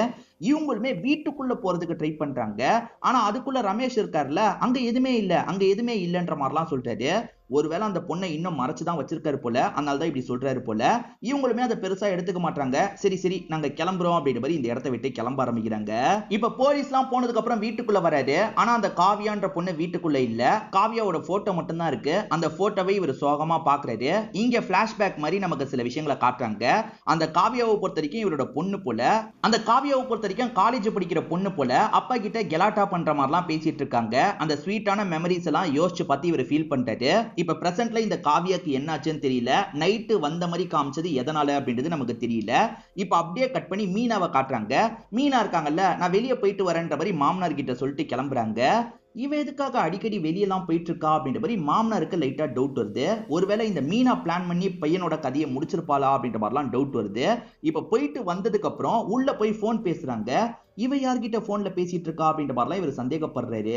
இவங்களுமே வீட்டுக்குள்ள போறதுக்கு ட்ரை பண்றாங்க. ஆனா அதுக்குள்ள ரமேஷ் இருக்காருல்ல, அங்க எதுவுமே இல்லன்ற மாதிரிலாம் சொல்றாரு. ஒருவேளை அந்த பொண்ணை இன்னும் மறைச்சுதான் வச்சிருக்காரு போல, அதனாலதான் இப்படி சொல்றாரு போல. இவங்களுமே அதை பெருசா எடுத்துக்க மாட்டாங்க. சரி சரி நாங்க கிளம்புறோம் அப்படின்ற மாதிரி இந்த இடத்தை விட்டு கிளம்ப ஆரம்பிக்கிறாங்க. இப்ப போலீஸ் எல்லாம் போனதுக்கு அப்புறம் வீட்டுக்குள்ள வராரு. ஆனா அந்த காவியான்ற பொண்ணு வீட்டுக்குள்ள இல்ல. காவியாவோட போட்டோ மட்டும் தான் இருக்கு. அந்த போட்டோவை இவர் சோகமா பாக்குறாரு. இங்க பிளாஷ்பேக் மாதிரி நமக்கு சில விஷயங்களை காட்டுறாங்க. அந்த காவியாவை பொறுத்த வரைக்கும் இவரோட பொண்ணு போல. அந்த காவியாவை பொறுத்த வரைக்கும் காலேஜ் படிக்கிற பொண்ணு போல அப்பா கிட்ட கெலாட்டா பண்ற மாதிரிலாம் பேசிட்டு இருக்காங்க. அந்த ஸ்வீட்டான மெமரிஸ் எல்லாம் யோசிச்சு பார்த்து இவர் ஃபீல் பண்றாரு. இப்ப பிரசன்ட்ல இந்த காவியாக்கு என்ன ஆச்சுன்னு தெரியல. நைட்டு வந்த மாதிரி காமிச்சது எதனால அப்படின்றது நமக்கு தெரியல. இப்ப அப்படியே கட் பண்ணி மீனாவை காட்டுறாங்க. மீனா இருக்காங்கல்ல, நான் வெளியே போயிட்டு வரேன்ற மாதிரி மாமனார் கிட்ட சொல்லிட்டு கிளம்புறாங்க. இவ எதுக்காக அடிக்கடி வெளியெல்லாம் போயிட்டு இருக்கா அப்படின்ற மாதிரி மாமனாருக்கு லைட்டா டவுட் வருது. ஒருவேளை இந்த மீனா பிளான் பண்ணி பையனோட கதையை முடிச்சிருப்பாளா அப்படின்ற மாதிரிலாம் டவுட் வருது. இப்ப போயிட்டு வந்ததுக்கு அப்புறம் உள்ள போய் போன் பேசுறாங்க. இவ யார்கிட்ட போன்ல பேசிட்டு இருக்கா அப்படின்ற மாதிரிலாம் இவர் சந்தேகப்படுறாரு.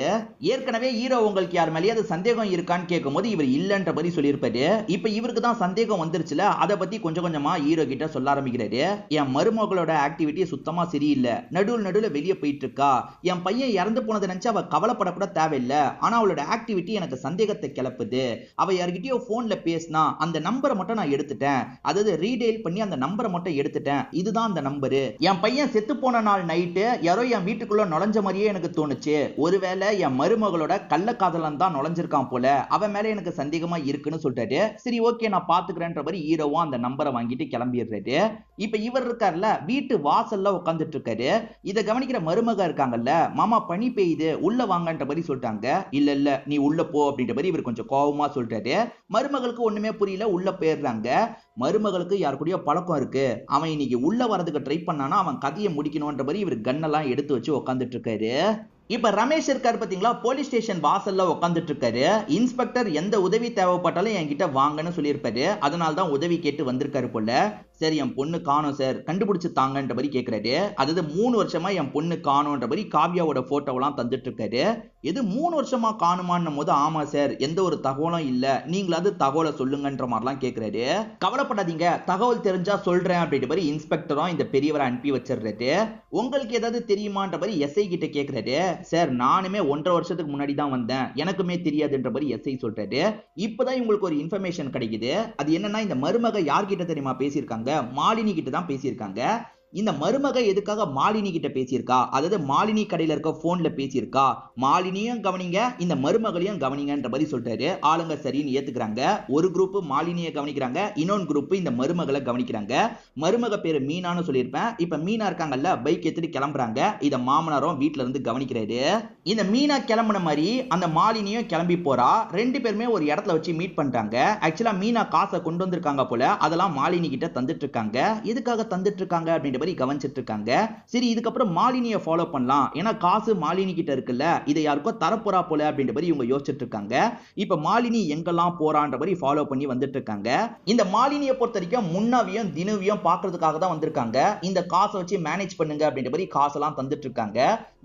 ஏற்கனவே ஹீரோ உங்களுக்கு யார் மேலேயாவது சந்தேகம் இருக்கான்னு கேட்கும்போது இவர் இல்லன்ற மாதிரி சொல்லியிருப்பாரு. இப்ப இவருக்கு தான் சந்தேகம் வந்துருச்சுல, அதை பத்தி கொஞ்சம் கொஞ்சமா ஹீரோ கிட்ட சொல்ல ஆரம்பிக்கிறாரு. என் மருமகளோட ஆக்டிவிட்டி சுத்தமா சரியில்லை, நடுவுல வெளியே போயிட்டு இருக்கா. என் பையன் இறந்து போனதை நினைச்சு அவ கவலைப்படக்கூட தேவையில்லை. ஆனா அவளோட ஆக்டிவிட்டி எனக்கு சந்தேகத்தை கிளப்புது. அவ யார்கிட்டயோ போன்ல பேசினா அந்த நம்பரை மட்டும் நான் எடுத்துட்டேன். அதாவது ரீடெயில் பண்ணி அந்த நம்பரை மட்டும் எடுத்துட்டேன். இதுதான் அந்த நம்பரு. என் பையன் செத்து போன நாள் நைட்டு யாரோ என் வீட்டுக்குள்ள நுழைஞ்ச மாதிரியே எனக்கு தோணுச்சு. ஒருவேளை என் மருமகளோட கள்ளக்காதலன் தான் நுழைஞ்சிருக்கான் போல, அவன் மேல எனக்கு சந்தேகமா இருக்குன்னு சொல்றாரு. சரி ஓகே நான் பாத்துக்கிறேன்ற மாதிரி ஹீரோவும் அந்த நம்பரை வாங்கிட்டு கிளம்பிடுறாரு. இப்ப இவர் இருக்காருல்ல, வீட்டு வாசல்ல உட்காந்துட்டு இருக்காரு. இதை கவனிக்கிற மருமக இருக்காங்கல்ல, மாமா பனி பெய்யுது உள்ள வாங்கன்ற மாதிரி சொல்லிட்டாங்க. இல்ல நீ உள்ள போ அப்படின்ற மாதிரி இவர் கொஞ்சம் கோவமா சொல்றாரு. மருமகளுக்கு ஒண்ணுமே புரியல, உள்ள போயிடுறாங்க. மருமகளுக்கு யார் கூடயோ பழக்கம் இருக்கு, அவன் இன்னைக்கு உள்ள வரதுக்கு ட்ரை பண்ணானா அவன் கதையை முடிக்கணும்ன்ற மாதிரி இவர் கண்ணெல்லாம் எடுத்து வச்சு உட்காந்துட்டு இருக்காரு. இப்ப ரமேஷ் இருக்காரு பாத்தீங்களா, போலீஸ் ஸ்டேஷன் வாசல்ல உட்காந்துட்டு இருக்காரு. இன்ஸ்பெக்டர் எந்த உதவி தேவைப்பட்டாலும் என்கிட்ட வாங்கன்னு சொல்லியிருப்பாரு. அதனால தான் உதவி கேட்டு வந்திருக்காரு போல. சரி என் பொண்ணு காணோம் சார், கண்டுபிடிச்சு தாங்கன்ற மாதிரி கேட்கிறாரு. அதாவது 3 வருஷமா என் பொண்ணு காணோன்ற மாதிரி காவியாவோட போட்டோவெல்லாம் தந்துட்டு இருக்காரு. எது 3 வருஷமா காணுமான்னும் போது ஆமா சார், எந்த ஒரு தகவலும் இல்ல, நீங்களாவது தகவலை சொல்லுங்கன்ற மாதிரிலாம் கேட்கிறாரு. கவலைப்படாதீங்க, தகவல் தெரிஞ்சா சொல்றேன் அப்படின்ற மாதிரி இன்ஸ்பெக்டரும் இந்த பெரியவரை அனுப்பி வச்சிடுறாரு. உங்களுக்கு ஏதாவது தெரியுமான்ற மாதிரி எஸ்ஐ கிட்ட கேட்கிறாரு. சார் நானுமே 1.5 வருஷத்துக்கு முன்னாடி தான் வந்தேன், எனக்குமே தெரியாதுன்ற மாதிரி எஸ்ஐ சொல்றாரு. இப்பதான் இவங்களுக்கு ஒரு இன்ஃபர்மேஷன் கிடைக்குது. அது என்னன்னா, இந்த மருமக யார்கிட்ட தெரியுமா பேசியிருக்காங்க, மாலினி கிட்ட தான் பேசியிருக்காங்க. இந்த மருமக எதுக்காக மாலினி கிட்ட பேசியிருக்கா, அதாவது மாலினி கடையில இருக்க போன்ல பேசியிருக்கா. மாலினியும் கவனிங்க, இந்த மருமகளையும் கவனிங்கன்ற மாதிரி சொல்றாரு. ஆளுங்க சரின்னு ஏத்துக்கிறாங்க. ஒரு குரூப் மாலினியை கவனிக்கிறாங்க, இன்னொரு குரூப் இந்த மருமகளை கவனிக்கிறாங்க. மருமக பேரு மீனான்னு சொல்லியிருப்பேன். இப்ப மீனா இருக்காங்கல்ல, பைக் எடுத்துட்டு கிளம்புறாங்க. இத மாமனாரும் வீட்டுல இருந்து கவனிக்கிறாரு. இந்த மீனா கிளம்புன மாதிரி அந்த மாலினியும் கிளம்பி போறா. 2 பேருமே ஒரு இடத்துல வச்சு மீட் பண்றாங்க. ஆக்சுவலா மீனா காசை கொண்டு வந்திருக்காங்க போல, அதெல்லாம் மாலினி கிட்ட தந்துட்டு இருக்காங்க. எதுக்காக தந்துட்டு இருக்காங்க அப்படின்ற கவனிச்சிட்டு இருக்காங்க. சரி இதுக்கப்புறம் மாலினியை ஃபாலோ பண்ணலாம், ஏன்னா காசு மாலினி கிட்ட இருக்குல்ல, இதை யாருக்கோ தரப்போறா போல அப்படின்ற மாதிரி இவங்க யோசிச்சுட்டு இருக்காங்க. இப்ப மாலினி எங்கெல்லாம் போறான்ற மாதிரி ஃபாலோ பண்ணி வந்துட்டு இருக்காங்க. இந்த மாலினியை பொறுத்த வரைக்கும் முன்னாவையும் தினுவையும் பாக்குறதுக்காக தான் வந்திருக்காங்க. இந்த காசை வச்சு மேனேஜ் பண்ணுங்க அப்படின்ற மாதிரி காசெல்லாம் தந்துட்டு இருக்காங்க.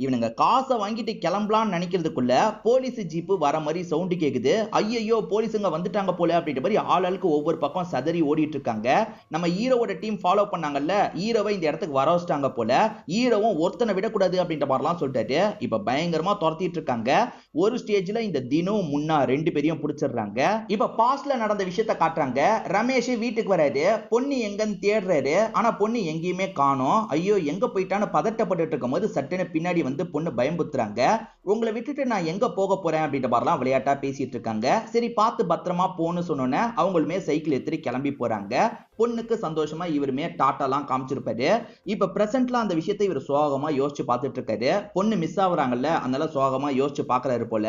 இவனுங்க காசை வாங்கிட்டு கிளம்பலாம்னு நினைக்கிறதுக்குள்ள போலீஸ் ஜீப்பு வர மாதிரி சவுண்ட் கேக்குது. ஐயோ போலீஸுங்க வந்துட்டாங்க போல அப்படின்ற மாதிரி ஆளுக்கு ஒவ்வொரு பக்கம் சதறி ஓடிட்டு இருக்காங்க. நம்ம ஹீரோவோட டீம் ஃபாலோ பண்ணாங்கல்ல, ஹீரோவை இந்த இடத்துக்கு வர வச்சிட்டாங்க போல. ஹீரோவும் ஒருத்தனை விடக்கூடாது அப்படின்ற மாதிரிலாம் சொல்லிட்டாரு. இப்ப பயங்கரமா துரத்திட்டு இருக்காங்க. ஒரு ஸ்டேஜ்ல இந்த தினம் முன்னா 2 பேரையும் பிடிச்சிடுறாங்க. இப்ப பாஸ்ட்ல நடந்த விஷயத்தை காட்டுறாங்க. ரமேஷ் வீட்டுக்கு வராரு, பொண்ணு எங்கன்னு தேடுறாரு. ஆனா பொண்ணு எங்கேயுமே காணோம். ஐயோ எங்க போயிட்டான்னு பதட்டப்பட்டு இருக்கும் போது சட்டுன்னு பின்னாடி வந்து பொண்ணு பயம்புத்துறாங்க. உங்களை விட்டுட்டு நான் எங்க போக போறேன் அப்படின்ற மாதிரிலாம் விளையாட்டா பேசிட்டு இருக்காங்க. சரி பார்த்து பத்திரமா போன்னு சொன்னோன்னே அவங்களுமே சைக்கிள் எடுத்துட்டு கிளம்பி போறாங்க. பொண்ணுக்கு சந்தோஷமா இவருமே டாட்டாலாம் காமிச்சிருப்பாரு. இப்ப பிரசன்ட்ல அந்த விஷயத்தை இவர் சோகமா யோசிச்சு பார்த்துட்டு இருக்காரு. பொண்ணு மிஸ் ஆகுறாங்கல்ல, அதனால சோகமா யோசிச்சு பாக்குறாரு போல.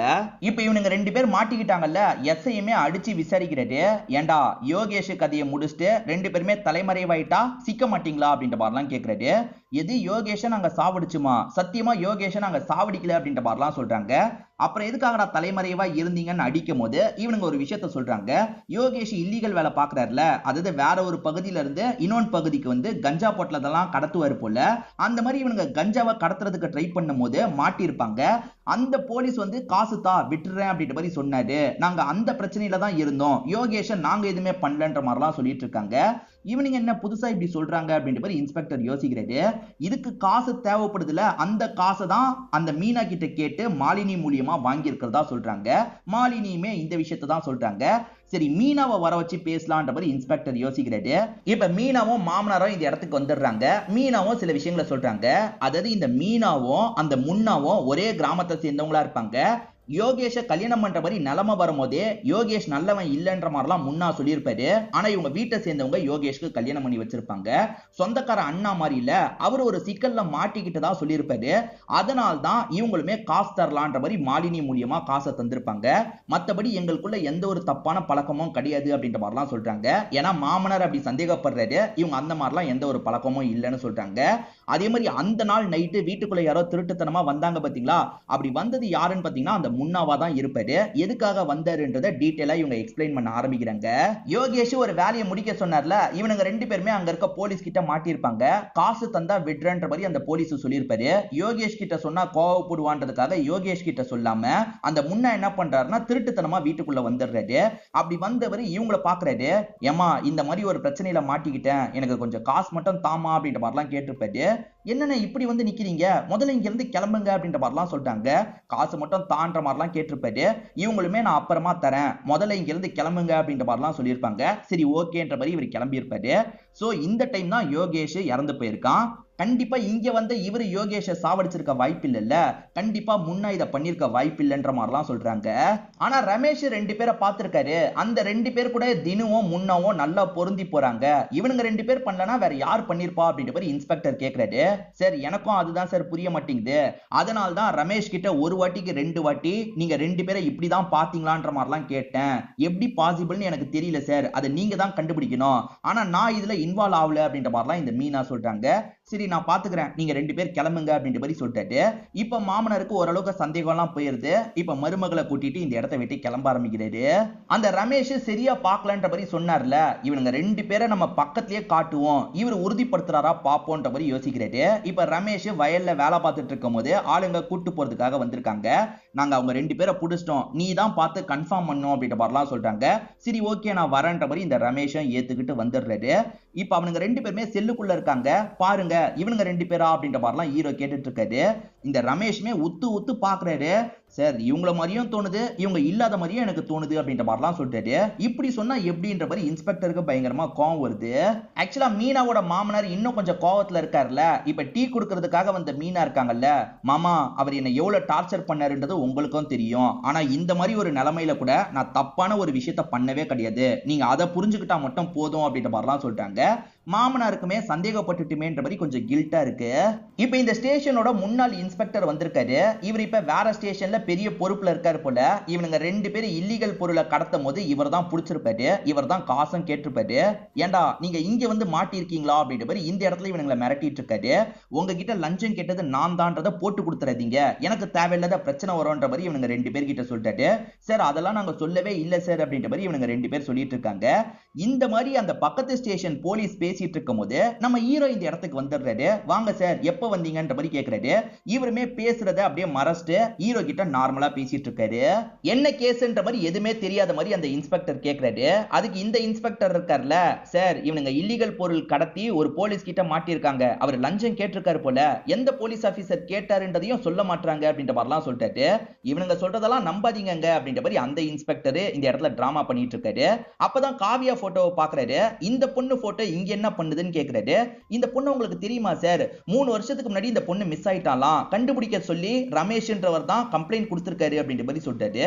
இப்ப இவனுங்க 2 பேர் மாட்டிக்கிட்டாங்கல்ல, எஸ்ஐயுமே அடிச்சு விசாரிக்கிறாரு. ஏண்டா யோகேஷ் கதையை முடிச்சுட்டு 2 பேருமே தலைமறைவாயிட்டா சிக்க மாட்டீங்களா அப்படின்ற மாதிரிலாம் கேட்கிறாரு. எது யோகேஷ நாங்க சாவடிச்சுமா? சத்தியமா யோகேஷ நாங்க சாவடிக்கல அப்படின்ற மாதிரிலாம் சொல்றாங்க. அப்புறம் எதுக்காகடா தலைமறைவா இருந்தீங்கன்னு அடிக்கும் போது இவனுங்க ஒரு விஷயத்த சொல்றாங்க. யோகேஷ் இல்லீகல் வேலை பாக்குறாருல, அதாவது வேற ஒரு பகுதியில இருந்து இன்னொன்று பகுதிக்கு வந்து கஞ்சா பொட்டலதெல்லாம் கடத்துவாரு போல. அந்த மாதிரி இவனுங்க கஞ்சாவை கடத்துறதுக்கு ட்ரை பண்ணும் போது மாட்டிருப்பாங்க. அந்த போலீஸ் வந்து காசு தா விட்டுறேன் அப்படின்ற மாதிரி சொன்னாரு. நாங்க அந்த பிரச்சனையில தான் இருந்தோம், யோகேஷ நாங்க எதுவுமே பண்ணலன்ற மாதிரிலாம் சொல்லிட்டு இருக்காங்க. இவனுங்க என்ன புதுசா இப்படி சொல்றாங்க அப்படின்ற மாதிரி இன்ஸ்பெக்டர் யோசிக்கிறாரு. இதுக்கு காசு தேவைப்படுதுல, அந்த காசை தான் அந்த மீனா கிட்ட கேட்டு மாலினி மூலியமா வாங்கி இருக்கிறதா சொல்றாங்க. மாலினியுமே இந்த விஷயத்தை தான் சொல்றாங்க. சரி, மீனாவை வர வச்சு பேசலான்ற மாதிரி இன்ஸ்பெக்டர் யோசிக்கிறாரு. இப்ப மீனாவும் மாமனாரும் இந்த இடத்துக்கு வந்துடுறாங்க. மீனாவும் சில விஷயங்களை சொல்றாங்க. அதாவது இந்த மீனாவும் அந்த முன்னாவும் ஒரே கிராமத்தை சேர்ந்தவங்களா இருப்பாங்க. யோகேஷ கல்யாணம் பண்ற மாதிரி நிலைமை வரும்போதே யோகேஷ் நல்லவன் இல்லைன்ற மாதிரிலாம் முன்னா சொல்லியிருப்பாரு. ஆனா இவங்க வீட்டை சேர்ந்தவங்க யோகேஷ்க்கு கல்யாணம் பண்ணி வச்சிருப்பாங்க. சொந்தக்கார அண்ணா மாதிரி இல்ல, அவர் ஒரு சிக்கல்ல மாட்டிக்கிட்டதா சொல்லியிருப்பாரு. அதனால தான் இவங்களுமே காசு தரலான்ற மாதிரி மாலினி மூலியமா காசை தந்திருப்பாங்க. மத்தபடி எங்களுக்குள்ள எந்த ஒரு தப்பான பழக்கமும் கிடையாது அப்படின்ற மாதிரிலாம் சொல்றாங்க. ஏன்னா மாமனார் அப்படி சந்தேகப்படுறாரு, இவங்க அந்த மாதிரிலாம் எந்த ஒரு பழக்கமும் இல்லைன்னு சொல்றாங்க. அதே மாதிரி அந்த நாள் நைட்டு வீட்டுக்குள்ள யாரோ திருட்டுத்தனமா வந்தாங்க பாத்தீங்களா, அப்படி வந்தது யாருன்னு பாத்தீங்கன்னா அந்த முன்னாவா தான் இருப்பாரு. எதுக்காக வந்தாருன்றதை டீடைலா இவங்க எக்ஸ்பிளைன் பண்ண ஆரம்பிக்கிறாங்க. யோகேஷ் ஒரு வேலையை முடிக்க சொன்னார்ல, இவனுங்க 2 பேருமே அங்க இருக்க போலீஸ் கிட்ட மாட்டிருப்பாங்க. காசு தந்தா விடுறன்ற மாதிரி அந்த போலீஸ் சொல்லியிருப்பாரு. யோகேஷ் கிட்ட சொன்னா கோவப்படுவான்றதுக்காக யோகேஷ் கிட்ட சொல்லாம அந்த முன்னா என்ன பண்றாருன்னா திருட்டுத்தனமா வீட்டுக்குள்ள வந்துடுறாரு. அப்படி வந்தவர் இவங்களை பாக்குறாரு. ஏமா இந்த மாதிரி ஒரு பிரச்சனையில மாட்டிக்கிட்டேன், எனக்கு கொஞ்சம் காசு மட்டும் தாமா அப்படின்ற மாதிரிலாம் கேட்டிருப்பாரு. என்னென்ன இப்படி வந்து நிக்கிறீங்க, முதல்ல இங்க இருந்து கிளம்புங்க அப்படின்ற மாதிரிலாம் சொல்லிட்டாங்க. காசு மட்டும் தான்ற மாதிரிலாம் கேட்டிருப்பாரு. இவங்களுமே நான் அப்புறமா தரேன், முதல்ல இங்க இருந்து கிளம்புங்க அப்படின்ற மாதிரிலாம் சொல்லியிருப்பாங்க. சரி ஓகேன்ற மாதிரி இவர் கிளம்பி இருப்பாரு. சோ இந்த டைம் தான் யோகேஷ் இறந்து போயிருக்கான். கண்டிப்பா இங்க வந்து இவரு யோகேஷ சாவடிச்சிருக்க வாய்ப்பு இல்லைல்ல, கண்டிப்பா முன்ன இதை பண்ணிருக்க வாய்ப்பு இல்லைன்ற மாதிரிலாம் சொல்றாங்க. ஆனா ரமேஷ் 2 பேரை பார்த்திருக்காரு. அந்த 2 பேர் கூட தினமும் முன்னாவும் நல்லா பொருந்தி போறாங்க. இவனுங்க 2 பேர் பண்ணலனா வேற யார் பண்ணிருப்பா அப்படின்ற மாதிரி இன்ஸ்பெக்டர் கேக்குறாரு. சார் எனக்கும் அதுதான் சார் புரிய மாட்டேங்குது. அதனால தான் ரமேஷ் கிட்ட ஒரு வாட்டிக்கு 2 வாட்டி நீங்க 2 பேரை இப்படிதான் பாத்தீங்களான்ற மாதிரிலாம் கேட்டேன். எப்படி பாசிபிள்னு எனக்கு தெரியல சார், அதை நீங்க தான் கண்டுபிடிக்கணும். ஆனா நான் இதுல இன்வால்வ் ஆகல அப்படின்ற மாதிரிலாம் இந்த மீனா சொல்றாங்க. சரி நான் பாத்துக்கிறேன், நீங்க 2 பேர் கிளம்புங்க அப்படின்ற மாதிரி சொல்லிட்டாரு. இப்ப மாமனாருக்கு ஓரளவுக்கு சந்தேகம் எல்லாம் போயிருது. இப்ப மருமகளை கூட்டிட்டு இந்த இடத்தை விட்டு கிளம்ப ஆரம்பிக்கிறாரு. அந்த ரமேஷ் சரியா பாக்கலன்ற மாதிரி சொன்னார்ல, இவனுங்க 2 பேரை நம்ம பக்கத்திலேயே காட்டுவோம், இவர் உறுதிப்படுத்துறாரா பாப்போன்ற மாதிரி யோசிக்கிறாரு. இப்ப ரமேஷ் வயல்ல வேலை பார்த்துட்டு இருக்கும் போது ஆளுங்க கூட்டு போறதுக்காக வந்திருக்காங்க. நாங்க அவங்க 2 பேரை புடிச்சிட்டோம், நீ தான் பார்த்து கன்ஃபார்ம் பண்ணும் அப்படின்ற மாதிரிலாம் சொல்றாங்க. சரி ஓகே நான் வரேன்ற மாதிரி இந்த ரமேஷும் ஏத்துக்கிட்டு வந்துடுறாரு. இப்ப அவனுங்க 2 பேருமே செல்லுக்குள்ள இருக்காங்க. பாருங்க இவனுங்க 2 பேரா அப்படின்ற மாதிரிலாம் ஹீரோ கேட்டுட்டு இருக்காரு. இந்த ரமேஷ்மே உத்து உத்து பாக்குறாரு. சார் இவங்கள மாதிரியும் தோணுது, இவங்க இல்லாத மாதிரியும் எனக்கு தோணுது அப்படின்ற மாதிரிலாம் சொல்லிட்டாரு. இப்படி சொன்னா எப்படின்ற மாதிரி இன்ஸ்பெக்டருக்கு பயங்கரமா கோவம் வருது. ஆக்சுவலா மீனாவோட மாமனார் இன்னும் கொஞ்சம் கோவத்துல இருக்காருல்ல. இப்ப டீ குடுக்கறதுக்காக வந்த மீனா இருக்காங்கல்ல, மாமா அவர் என்ன எவ்வளவு டார்ச்சர் பண்ணாருன்றது உங்களுக்கும் தெரியும். ஆனா இந்த மாதிரி ஒரு நிலைமையில கூட நான் தப்பான ஒரு விஷயத்த பண்ணவே கிடையாது, நீங்க அதை புரிஞ்சுக்கிட்டா மட்டும் போதும் அப்படின்ற மாதிரிலாம் சொல்லிட்டாங்க. மாமனாருக்குமே சந்தேகப்பட்டுட்டுமேன்ற மாதிரி கொஞ்சம் கில்ட்டா இருக்கு. இப்ப இந்த ஸ்டேஷனோட முன்னாள் இன்ஸ்பெக்டர் வந்திருக்காரு. இவர் இப்ப வேற ஸ்டேஷன்ல பெரிய பொறுப்புல இருக்காரு போல. இவனுங்க 2 பேரும் இல்லீகல் பொருளை கடத்தும் போது இவர் தான் புடிச்சிருப்பாரு, இவர் தான் காசும் கேட்டிருப்பாரு. ஏண்டா நீங்க இங்க வந்து மாட்டிருக்கீங்களா அப்படின்ற மாதிரி இந்த இடத்துல இவனுங்களை மிரட்டிட்டு இருக்காரு. உங்ககிட்ட லஞ்சம் கேட்டது நான் தான்றதை போட்டு கொடுத்துறாதீங்க, எனக்கு தேவையில்லாத பிரச்சனை வரும்ன்ற மாதிரி இவனுங்க 2 பேர் கிட்ட சொல்லிட்டாரு. சார் அதெல்லாம் நாங்க சொல்லவே இல்ல சார் அப்படின்ற மாதிரி இவனுங்க 2 பேர் சொல்லிட்டு இருக்காங்க. இந்த மாதிரி அந்த பக்கத்து ஸ்டேஷன் போலீஸ் பேசிட்டு இருக்கும் போது நம்ம ஹீரோ இந்த இடத்துக்கு வந்துடுறாரு. வாங்க சார் எப்ப வந்தீங்கன்ற மாதிரி கேக்குறாரு. இவருமே பேசுறத அப்படியே மறைச்சிட்டு ஹீரோ கிட்ட நார்மலா பேசிட்டு இருக்காரு. என்ன கேஸ்ன்ற மாதிரி எதுவுமே தெரியாத மாதிரி அந்த இன்ஸ்பெக்டர் கேக்குறாரு. அதுக்கு இந்த இன்ஸ்பெக்டர் இருக்கார்ல, சார் இவனுங்க இல்லீகல் பொருள் கடத்தி ஒரு போலீஸ் கிட்ட மாட்டிருக்காங்க, அவர் லஞ்சம் கேட்டிருக்காரு போல, எந்த போலீஸ் ஆபீசர் கேட்டாருன்றதையும் சொல்ல மாட்டாங்க அப்படின்ற மாதிரிலாம் சொல்லிட்டாரு. இவனுங்க சொல்றதெல்லாம் நம்பாதீங்க அப்படின்ற மாதிரி அந்த இன்ஸ்பெக்டர் இந்த இடத்துல டிராமா பண்ணிட்டு இருக்காரு. அப்பதான் காவியா போட்டோவை பாக்குறாரு. இந்த பொண்ணு போட்டோ இங்க என்ன பண்ணுதுன்னு கேக்குறாரு. இந்த பொண்ணு உங்களுக்கு தெரியுமா சார், 3 வருஷத்துக்கு முன்னாடி இந்த பொண்ணு மிஸ் ஆயிட்டாலாம், கண்டுபிடிக்க சொல்லி ரமேஷ்ன்றவர் தான் கம்ப்ளைண்ட் கொடுத்திருக்காரு அப்படின்ற மாதிரி சொல்லிட்டாரு.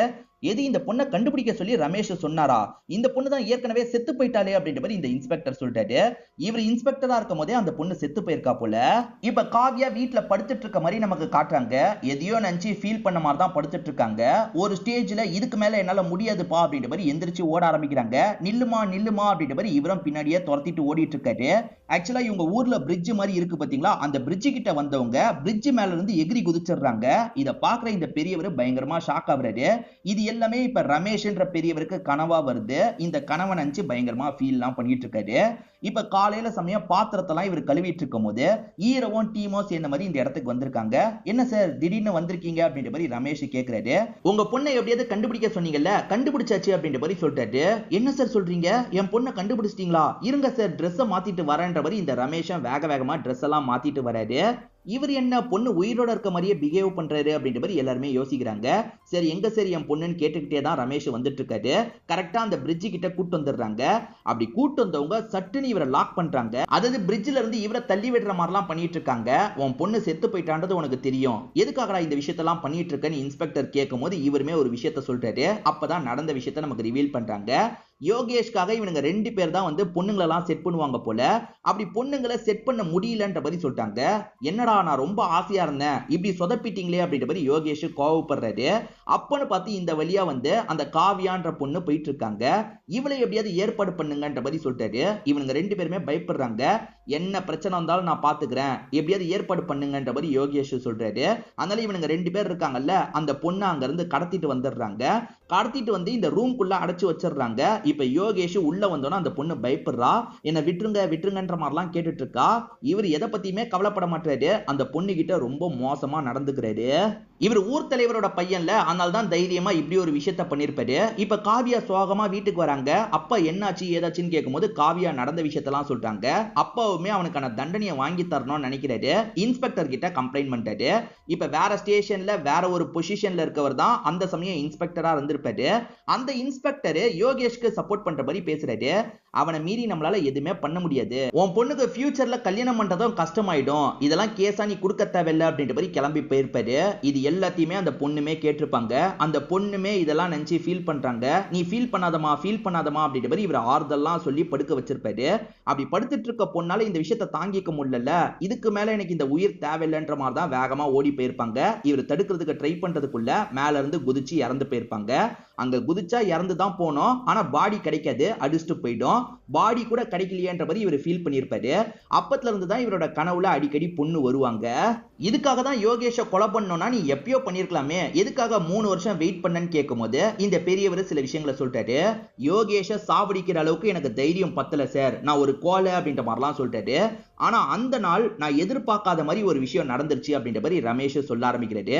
எது இந்த பொண்ணை கண்டுபிடிக்க சொல்லி ரமேஷ் சொன்னாரா? இந்த பொண்ணு தான் ஏற்கனவே செத்து போயிட்டாலே அப்படின்ற மாதிரி இந்த இன்ஸ்பெக்டர் சொல்லிட்டாரு. இவர் இன்ஸ்பெக்டரா இருக்கும் போதே அந்த பொண்ணு செத்து போயிருக்கா போல. இப்ப காவ்யா வீட்டுல படுத்துட்டு இருக்க மாதிரி நமக்கு காட்டுறாங்க. எதையோ நினைச்சு ஃபீல் பண்ண மாதிரி தான் படுத்துட்டு இருக்காங்க. ஒரு ஸ்டேஜ்ல இதுக்கு மேல என்னால முடியாதுப்பா அப்படின்ற மாதிரி எந்திரிச்சு ஓட ஆரம்பிக்கிறாங்க. நில்லுமா நில்லுமா அப்படின்ற மாதிரி இவரும் பின்னாடியே துரத்திட்டு ஓடிட்டு இருக்காரு. ஆக்சுவலா இவங்க ஊர்ல பிரிட்ஜ் மாதிரி இருக்கு பாத்தீங்களா, அந்த பிரிட்ஜ் கிட்ட வந்தவங்க பிரிட்ஜ் மேல இருந்து எகிரி குதிச்சிடுறாங்க. இத பாக்குற இந்த பெரியவர் பயங்கரமா ஷாக் ஆகுறாரு. இது எல்லாமே இப்ப ரமேஷ்ன்ற பெரியவருக்கு கனவா வருது. இந்த கனவை நினைச்சு பயங்கரமா ஃபீல்லாம் பண்ணிட்டு இருக்காரு. இப்ப காலையில சமயம் பாத்திரத்தெல்லாம் இவர் கழுவிட்டு இருக்கும் போது ஈரவும் டீமோ சேர்ந்த மாதிரி இந்த இடத்துக்கு வந்திருக்காங்க. என்ன சார் திடீர்னு வந்திருக்கீங்க அப்படின்ற மாதிரி ரமேஷ் கேக்குறாரு. உங்க பொண்ணை எப்படியாவது கண்டுபிடிக்க சொன்னீங்கல்ல, கண்டுபிடிச்சாச்சு அப்படின்ற மாதிரி சொல்லிட்டாரு. என்ன சார் சொல்றீங்க, என் பொண்ணை கண்டுபிடிச்சிட்டீங்களா? இருங்க சார் ட்ரெஸ்ஸை மாத்திட்டு வரேன்ற மாதிரி இந்த ரமேஷன் வேக வேகமா ட்ரெஸ் எல்லாம் மாத்திட்டு வராரு. இவர் என்ன பொண்ணு உயிரோட இருக்க மாதிரியே பிஹேவ் பண்றாரு அப்படின்ற மாதிரி எல்லாருமே யோசிக்கிறாங்க. சரி எங்க சரி என் பொண்ணுன்னு கேட்டுக்கிட்டே தான் ரமேஷ் வந்துட்டு இருக்காரு. கரெக்டா அந்த பிரிட்ஜ் கிட்ட கூட்டு வந்துடுறாங்க. அப்படி கூட்டு வந்தவங்க சட்டுன்னு இவரை லாக் பண்றாங்க. அதாவது பிரிட்ஜ்ல இருந்து இவரை தள்ளி விடுற மாதிரிலாம் பண்ணிட்டு இருக்காங்க. உன் பொண்ணு செத்து போயிட்டான்றது உனக்கு தெரியும், எதுக்காகடா இந்த விஷயத்தெல்லாம் பண்ணிட்டு இருக்கன்னு இன்ஸ்பெக்டர் கேட்கும் போது இவருமே ஒரு விஷயத்த சொல்றாரு. அப்பதான் நடந்த விஷயத்த நமக்கு ரிவீல் பண்றாங்க. யோகேஷ்காக இவனுங்க 2 பேர் தான் வந்து பொண்ணுங்களெல்லாம் செட் பண்ணுவாங்க போல. அப்படி பொண்ணுங்களை செட் பண்ண முடியலன்ற மாதிரி சொல்லிட்டாங்க. என்னடா நான் ரொம்ப ஆசையா இருந்தேன், இப்படி சொதப்பிட்டீங்களே அப்படின்ற மாதிரி யோகேஷ் கோவப்படுறாரு. அப்பன்னு பார்த்து இந்த வழியா வந்து அந்த காவியான்ற பொண்ணு போயிட்டு இருக்காங்க. இவளை எப்படியாவது ஏற்பாடு பண்ணுங்கன்ற மாதிரி சொல்லிட்டாரு. இவனுங்க 2 பேருமே பயப்படுறாங்க. என்ன பிரச்சனை வந்தாலும் நான் பாத்துக்கிறேன், எப்படியாவது ஏற்பாடு பண்ணுங்கன்ற மாதிரி யோகேஷ் சொல்றாரு. அதனால இவனுங்க 2 பேர் இருக்காங்கல்ல, அந்த பொண்ணை அங்க இருந்து கடத்திட்டு வந்துடுறாங்க. கடத்திட்டு வந்து இந்த ரூம்குள்ள அடைச்சு வச்சிடுறாங்க. இப்ப யோகேஷ் உள்ள வந்தோன்னா அந்த பொண்ணு பயப்படுறா. என்ன விட்டுருங்க விட்டுருங்கன்ற மாதிரிலாம் கேட்டுட்டு இருக்கா. இவர் எதை பத்தியுமே கவலைப்பட மாட்டாரு. அந்த பொண்ணு கிட்ட ரொம்ப மோசமா நடந்துக்கிறாரு. இவர் ஊர் தலைவரோட பையன்ல, அதனால தான் தைரியமா இப்படி ஒரு விஷயத்த பண்ணிருப்பாரு. இப்ப காவியா சோகமா வீட்டுக்கு வராங்க. அப்பா என்னாச்சு ஏதாச்சுன்னு கேட்கும்போது காவியா நடந்த விஷயத்தெல்லாம் சொல்றாங்க. அப்பாவுமே அவனுக்கான தண்டனையை வாங்கி தரணும்னு நினைக்கிறாரு. இன்ஸ்பெக்டர் கிட்ட கம்ப்ளைண்ட் பண்ணிட்டாரு. இப்ப வேற ஸ்டேஷன்ல வேற ஒரு பொசிஷன்ல இருக்கவர் தான் அந்த சமயம் இன்ஸ்பெக்டரா இருந்திருப்பாரு. அந்த இன்ஸ்பெக்டர் யோகேஷ்க்கு சப்போர்ட் பண்ற மாதிரி பேசுறாரு. அவனை மீறி நம்மளால எதுவுமே பண்ண முடியாது, உன் பொண்ணுக்கு ஃபியூச்சர்ல கல்யாணம் பண்றதும் கஷ்டமாயிடும், இதெல்லாம் கேஸா நீ கொடுக்க தேவையில்லை அப்படின்ற மாதிரி கிளம்பி போயிருப்பாரு. இது எல்லாத்தையுமே அந்த பொண்ணுமே கேட்டிருப்பாங்க. அந்த பொண்ணுமே இதெல்லாம் நினைச்சு ஃபீல் பண்றாங்க. நீ ஃபீல் பண்ணாதமா அப்படின்ற மாதிரி இவர் ஆறுதல்லாம் சொல்லி படுக்க வச்சிருப்பாரு. அப்படி படுத்துட்டு இருக்க பொண்ணால இந்த விஷயத்தை தாங்கிக்க முடியல. இதுக்கு மேல எனக்கு இந்த உயிர் தேவையில்லைன்ற மாதிரி தான் வேகமா ஓடி போயிருப்பாங்க. இவர் தடுக்கிறதுக்கு ட்ரை பண்றதுக்குள்ள மேல இருந்து குதிச்சு இறந்து போயிருப்பாங்க. அங்க குதிச்சா இறந்து தான் போனோம், ஆனா பாடி கிடைக்காது, அடிச்சுட்டு போயிடும். பாடி கூட கிடைக்கலையேன்ற மாதிரி இவர் ஃபீல் பண்ணியிருப்பாரு. அப்பத்துல இருந்து தான் இவரோட கனவுல அடிக்கடி பொண்ணு வருவாங்க. இதுக்காக தான் யோகேஷ கொலை பண்ணோம்னா நீ எப்பயோ பண்ணிருக்கலாமே, எதுக்காக 3 வருஷம் வெயிட் பண்ணன்னு கேட்கும்போது இந்த பெரியவர் சில விஷயங்களை சொல்லிட்டாரு. யோகேஷ சாவடிக்கிற அளவுக்கு எனக்கு தைரியம் பத்தல சார், நான் ஒரு கோலை அப்படின்ற மாதிரிலாம் சொல்லிட்டாரு. ஆனா அந்த நாள் நான் எதிர்பார்க்காத மாதிரி ஒரு விஷயம் நடந்துருச்சு அப்படின்ற மாதிரி ரமேஷ் சொல்ல ஆரம்பிக்கிறாரு.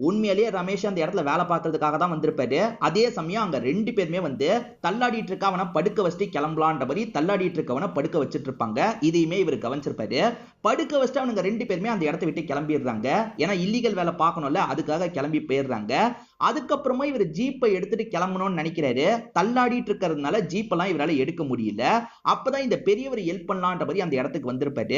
உண்மையிலேயே ரமேஷ் அந்த இடத்துல வேலை பார்க்கறதுக்காக தான் வந்திருப்பாரு. அதே சமயம் அங்க 2 பேருமே வந்து தள்ளாடிட்டு இருக்க அவனை படுக்க வச்சுட்டு கிளம்பலான்ற மாதிரி தள்ளாடிட்டு இருக்கவனை படுக்க வச்சுட்டு இருப்பாங்க. இதையுமே இவர் கவனிச்சிருப்பாரு. படுக்க வச்சுட்டு அவனுங்க 2 பேருமே அந்த இடத்தை விட்டு கிளம்பிடுறாங்க. ஏன்னா இல்லீகல் வேலை பார்க்கணும்ல, அதுக்காக கிளம்பி போயிடுறாங்க. அதுக்கப்புறமா இவர் ஜீப்பை எடுத்துட்டு கிளம்பணும்னு நினைக்கிறாரு. தள்ளாடிட்டு இருக்கிறதுனால ஜீப்பெல்லாம் இவரால் எடுக்க முடியல. அப்பதான் இந்த பெரியவர் ஹெல்ப் பண்ணலான்ற மாதிரி அந்த இடத்துக்கு வந்திருப்பாரு.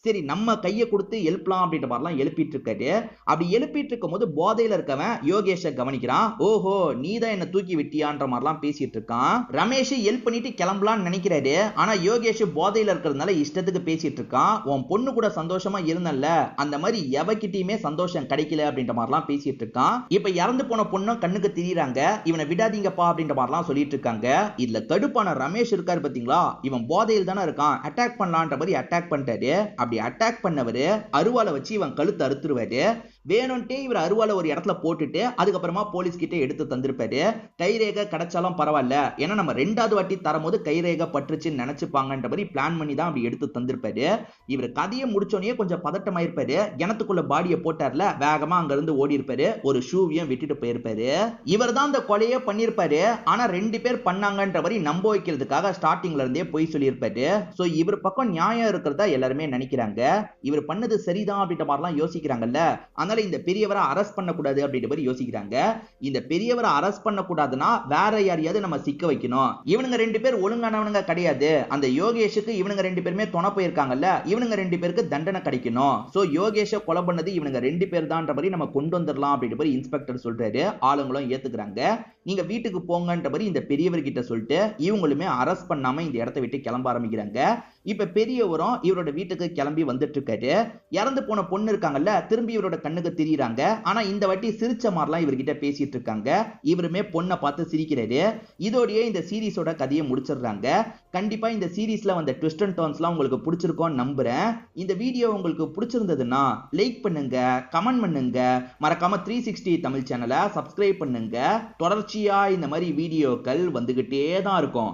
சரி நம்ம கையை கொடுத்து எழுப்பலாம் அப்படின்ற மாதிரிலாம் எழுப்பிட்டு இருக்காரு. அப்படி எழுப்பிட்டு இருக்கும் போது போதையில இருக்கவன் யோகேஷ கவனிக்கிறான். ஓஹோ நீதான் என்ன தூக்கி விட்டியான்ற மாதிரிலாம் பேசிட்டு இருக்கான். ரமேஷ் ஹெல்ப் பண்ணிட்டு கிளம்பலாம்னு நினைக்கிறாரு. ஆனா யோகேஷ் போதையில இருக்கிறதுனால இஷ்டத்துக்கு பேசிட்டு இருக்கான். உன் பொண்ணு கூட சந்தோஷமா இருந்தல்ல, அந்த மாதிரி எவகிட்டயுமே சந்தோஷம் கிடைக்கல அப்படின்ற மாதிரிலாம் பேசிட்டு இருக்கான். இப்ப இறந்து போன பொண்ணும் கண்ணுக்கு திரியறாங்க. இவனை விடாதீங்கப்பா அப்படின்ற மாதிரிலாம் சொல்லிட்டு இருக்காங்க. இதுல கடுப்பான ரமேஷ் இருக்காரு பாத்தீங்களா, இவன் போதையில் தானே இருக்கான், அட்டாக் பண்ணலான்ற மாதிரி அட்டாக் பண்ணிட்டாரு. அப்படி அட்டாக் பண்ணவரு அருவாளை வச்சு இவன் கழுத்து அறுத்துருவாரு. வேணும்ட்டே இவர் அருவாளை ஒரு இடத்துல போட்டுட்டு அதுக்கப்புறமா போலீஸ் கிட்ட எடுத்து தந்திருப்பாரு. கைரேகை கிடைச்சாலும் பரவாயில்ல, ஏன்னா நம்ம 2வது வாட்டி தரும்போது கைரேகை பற்றுச்சுன்னு நினைச்சுப்பாங்கன்ற மாதிரி பிளான் பண்ணி தான் அப்படி எடுத்து தந்திருப்பாரு. இவர் கதையை முடிச்சோடனே கொஞ்சம் பதட்டமாயிருப்பாரு. கிணத்துக்குள்ள பாடியை போட்டார்ல, வேகமா அங்க இருந்து ஓடி இருப்பாரு. ஒரு ஷூவையும் விட்டுட்டு போயிருப்பாரு. இவர் தான் அந்த கொலையே பண்ணிருப்பாரு. ஆனா 2 பேர் பண்ணாங்கன்ற மாதிரி நம்ப வைக்கிறதுக்காக ஸ்டார்டிங்ல இருந்தே போய் சொல்லியிருப்பாரு. சோ இவர் பக்கம் நியாயம் இருக்கிறதா எல்லாருமே நினைக்கிறாங்க. இவர் பண்ணது சரிதான் அப்படின்ற மாதிரிலாம் யோசிக்கிறாங்கல்ல, அதனால இந்த பெரியவரை அரெஸ்ட் பண்ணக்கூடாது அப்படின்ற மாதிரி யோசிக்கிறாங்க. இந்த பெரியவரை அரெஸ்ட் பண்ணக்கூடாதுன்னா வேற யாரையாவது நம்ம சிக்க வைக்கணும். இவனுங்க 2 பேர் ஒழுங்கானவனுங்க கிடையாது. அந்த யோகேஷுக்கு இவனுங்க 2 பேருமே துணை போயிருக்காங்கல்ல, இவனுங்க 2 பேருக்கு தண்டனை கிடைக்கணும். சோ யோகேஷ கொலை பண்ணது இவனுங்க 2 பேர் தான்ற மாதிரி நம்ம கொண்டு வந்துடலாம் அப்படின்ற மாதிரி இன்ஸ்பெக்டர் சொல்றாரு. ஆளுங்களும் ஏத்துக்கிறாங்க. நீங்க வீட்டுக்கு போங்கன்ற மாதிரி இந்த பெரியவர்கிட்ட சொல்லிட்டு இவங்களுமே அரெஸ்ட் பண்ணாம இந்த இடத்தை விட்டு கிளம்ப ஆரம்பிக்கிறாங்க. இப்ப பெரியவரும் இவரோட வீட்டுக்கு கிளம்பி வந்துட்டு இருக்காரு. இறந்து போன பொண்ணு இருக்காங்கல்ல, திரும்பி இவரோட கண்ணுக்கு தெரியுறாங்க. ஆனா இந்த வாட்டி சிரிச்ச மாதிரிலாம் இவர்கிட்ட பேசிட்டு இருக்காங்க. இவருமே பொண்ணை பார்த்து சிரிக்கிறாரு. இதோடயே இந்த சீரிஸோட கதையை முடிச்சிடுறாங்க. கண்டிப்பா இந்த சீரிஸ்ல வந்த ட்விஸ்ட் அண்ட் டர்ன்ஸ்லாம் உங்களுக்கு பிடிச்சிருக்கும்னு நம்புறேன். இந்த வீடியோ உங்களுக்கு பிடிச்சிருந்ததுன்னா லைக் பண்ணுங்க, கமெண்ட் பண்ணுங்க, மறக்காம 360 தமிழ் சேனலை சப்ஸ்கிரைப் பண்ணுங்க. தொடர்ச்சியா இந்த மாதிரி வீடியோக்கள் வந்துகிட்டே தான் இருக்கும்.